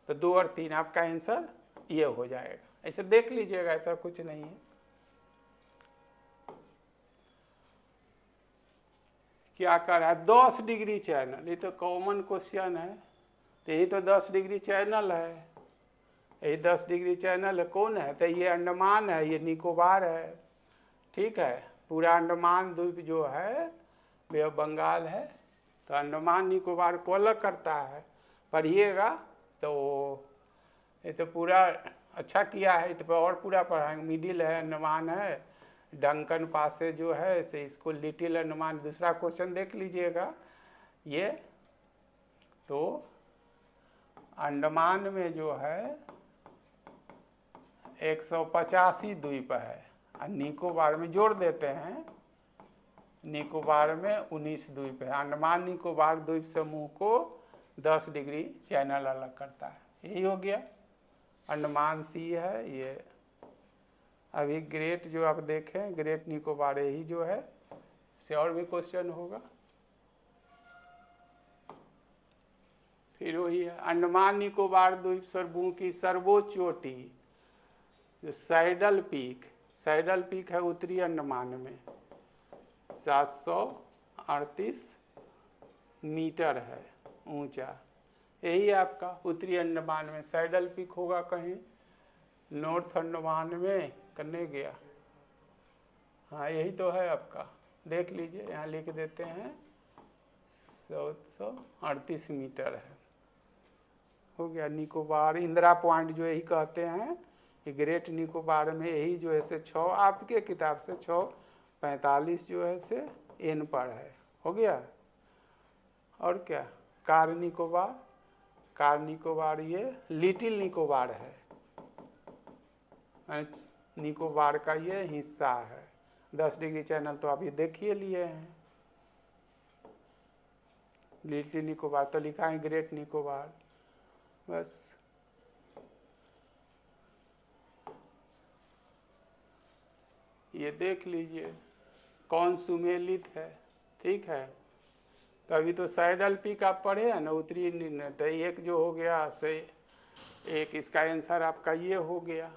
तो 2 और 3 आपका आंसर ये हो जाएगा। ऐसे देख लीजिएगा, ऐसा कुछ नहीं है। क्या कर रहा है, 10 डिग्री चैनल, ये तो कॉमन क्वेश्चन है, तो यही तो 10 डिग्री चैनल है, यही 10 डिग्री चैनल है, कौन है, तो ये अंडमान है, ये निकोबार है, ठीक है। पूरा अंडमान द्वीप जो है बे ऑफ बंगाल है, तो अंडमान निकोबार को अलग करता है, पढ़िएगा तो ये तो पूरा अच्छा किया है, इस पर और पूरा पढ़ाएंगे। मिडिल है, अंडमान है, डंकन पासे जो है इसे, इसको लिटिल अंडमान, दूसरा क्वेश्चन देख लीजिएगा। ये तो अंडमान में जो है 185 द्वीप है, और निकोबार में जोड़ देते हैं, निकोबार में 19 द्वीप है। अंडमान निकोबार द्वीप समूह को 10 डिग्री चैनल अलग करता है, यही हो गया। अंडमान सी है ये, अभी ग्रेट जो आप देखें, ग्रेट निकोबार यही जो है, इससे और भी क्वेश्चन होगा। फिर वही है, अंडमान निकोबार द्वीप समूह की सर्वोच्च चोटी जो सैडल पीक है उत्तरी अंडमान में, 738 मीटर है ऊंचा, यही आपका उत्तरी अंडमान में। सैडल पीक होगा कहीं नॉर्थ अंडमान में, करने गया, हाँ यही तो है आपका, देख लीजिए, यहाँ लिख देते हैं 738 मीटर है, हो गया। निकोबार इंदिरा पॉइंट जो यही कहते हैं, ये ग्रेट निकोबार में यही जो है से 6, आपके किताब से 6:45 जो है से एन पर है, हो गया। और क्या, कार निकोबार ये लिटिल निकोबार है, निकोबार का ये हिस्सा है। 10 डिग्री चैनल तो आप ये देखिए लिए हैं। लिटिल निकोबार तो लिखा है ग्रेट निकोबार, बस। ये देख लीजिए कौन सुमेलित है, ठीक है। तो अभी तो सैडल पीक आप पढ़े हैं ना, उत्तरी निर्णय, तो एक जो हो गया से एक इसका आंसर आपका ये हो गया।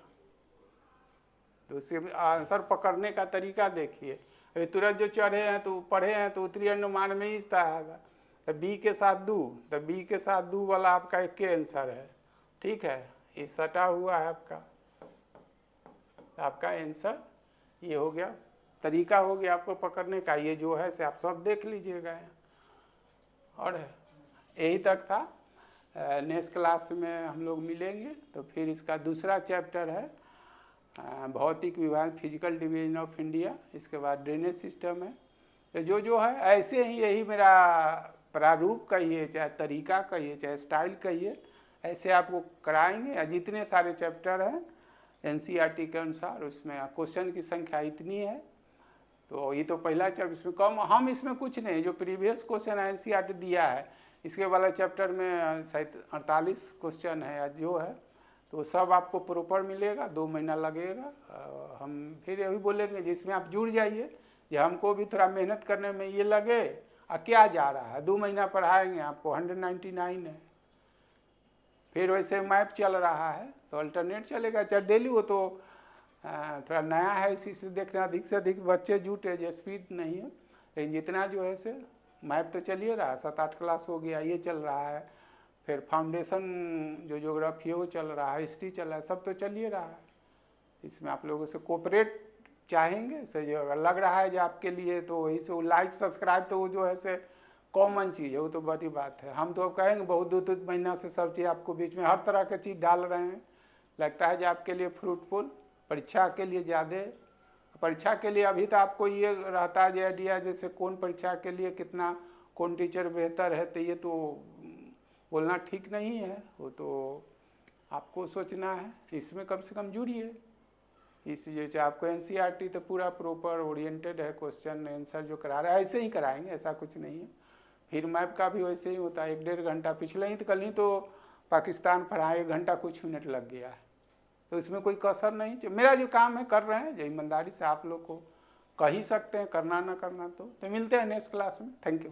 तो उसके आंसर पकड़ने का तरीका देखिए, अभी तुरंत जो चढ़े हैं तो पढ़े हैं तो उत्तरी अनुमान में ही इसका आएगा, तो बी के साथ दू, तो बी के साथ दू वाला आपका एक के आंसर है, ठीक है। ये सटा हुआ है आपका आंसर ये हो गया, तरीका हो गया आपको पकड़ने का। ये जो है से आप सब देख लीजिएगा। और यही तक था। नेक्स्ट क्लास में हम लोग मिलेंगे, तो फिर इसका दूसरा चैप्टर है भौतिक विभाग, फिजिकल डिवीजन ऑफ इंडिया। इसके बाद ड्रेनेज सिस्टम है। तो जो है ऐसे ही, यही मेरा प्रारूप कहिए, चाहे तरीका कहिए, चाहे स्टाइल कहिए, ऐसे आपको कराएंगे। जितने सारे चैप्टर हैं एनसीईआरटी के अनुसार, उसमें क्वेश्चन की संख्या इतनी है। तो ये तो पहला चैप्टर, इसमें कम, हम इसमें कुछ नहीं, जो प्रीवियस क्वेश्चन एनसीईआरटी दिया है इसके वाला चैप्टर में शायद 48 क्वेश्चन है या जो है, तो सब आपको प्रॉपर मिलेगा। 2 महीना लगेगा। हम फिर यही बोलेंगे जिसमें आप जुड़ जाइए, कि हमको भी थोड़ा मेहनत करने में ये लगे। क्या जा रहा है, 2 महीना पढ़ाएंगे आपको, 199 है। फिर वैसे मैप चल रहा है तो अल्टरनेट चलेगा, चाहे डेली हो। तो थोड़ा नया है, इसी से देखना अधिक से अधिक बच्चे जुटे, जो स्पीड नहीं है, लेकिन जितना जो है से मैप तो चलिए रहा है। 7-8 क्लास हो गया, ये चल रहा है। फिर फाउंडेशन जो ज्योग्राफी है वो चल रहा है, हिस्ट्री चल रहा है, सब तो चलिए रहा है। इसमें आप लोगों से कोऑपरेट चाहेंगे से, जो अगर लग रहा है जो आपके लिए, तो वही से लाइक सब्सक्राइब, तो वो जो है से कॉमन चीज़ है, वो तो बड़ी बात है। हम तो कहेंगे बहुत 2 महीना से सब चीज़ आपको बीच में हर तरह की चीज़ डाल रहे हैं, लगता है जो आपके लिए फ्रूटफुल। परीक्षा के लिए ज़्यादा, परीक्षा के लिए अभी तो आपको ये रहता है जो आइडिया, जैसे कौन परीक्षा के लिए कितना, कौन टीचर बेहतर है, तो ये तो बोलना ठीक नहीं है, वो तो आपको सोचना है। इसमें कम से कम जुड़िए। इसलिए चाहे आपको एनसीईआरटी तो पूरा प्रॉपर ओरिएंटेड है, क्वेश्चन आंसर जो करा रहा है ऐसे ही कराएंगे, ऐसा कुछ नहीं है। फिर मैप का भी वैसे ही होता है, 1-1.5 घंटा। पिछले ही तो कल ही तो पाकिस्तान पढ़ाए, 1 घंटा कुछ मिनट लग गया है। तो इसमें कोई कसर नहीं, जो मेरा जो काम है कर रहे हैं, जो ईमानदारी से आप लोग को कह ही सकते हैं, करना ना करना। तो मिलते हैं नेक्स्ट क्लास में। Thank you.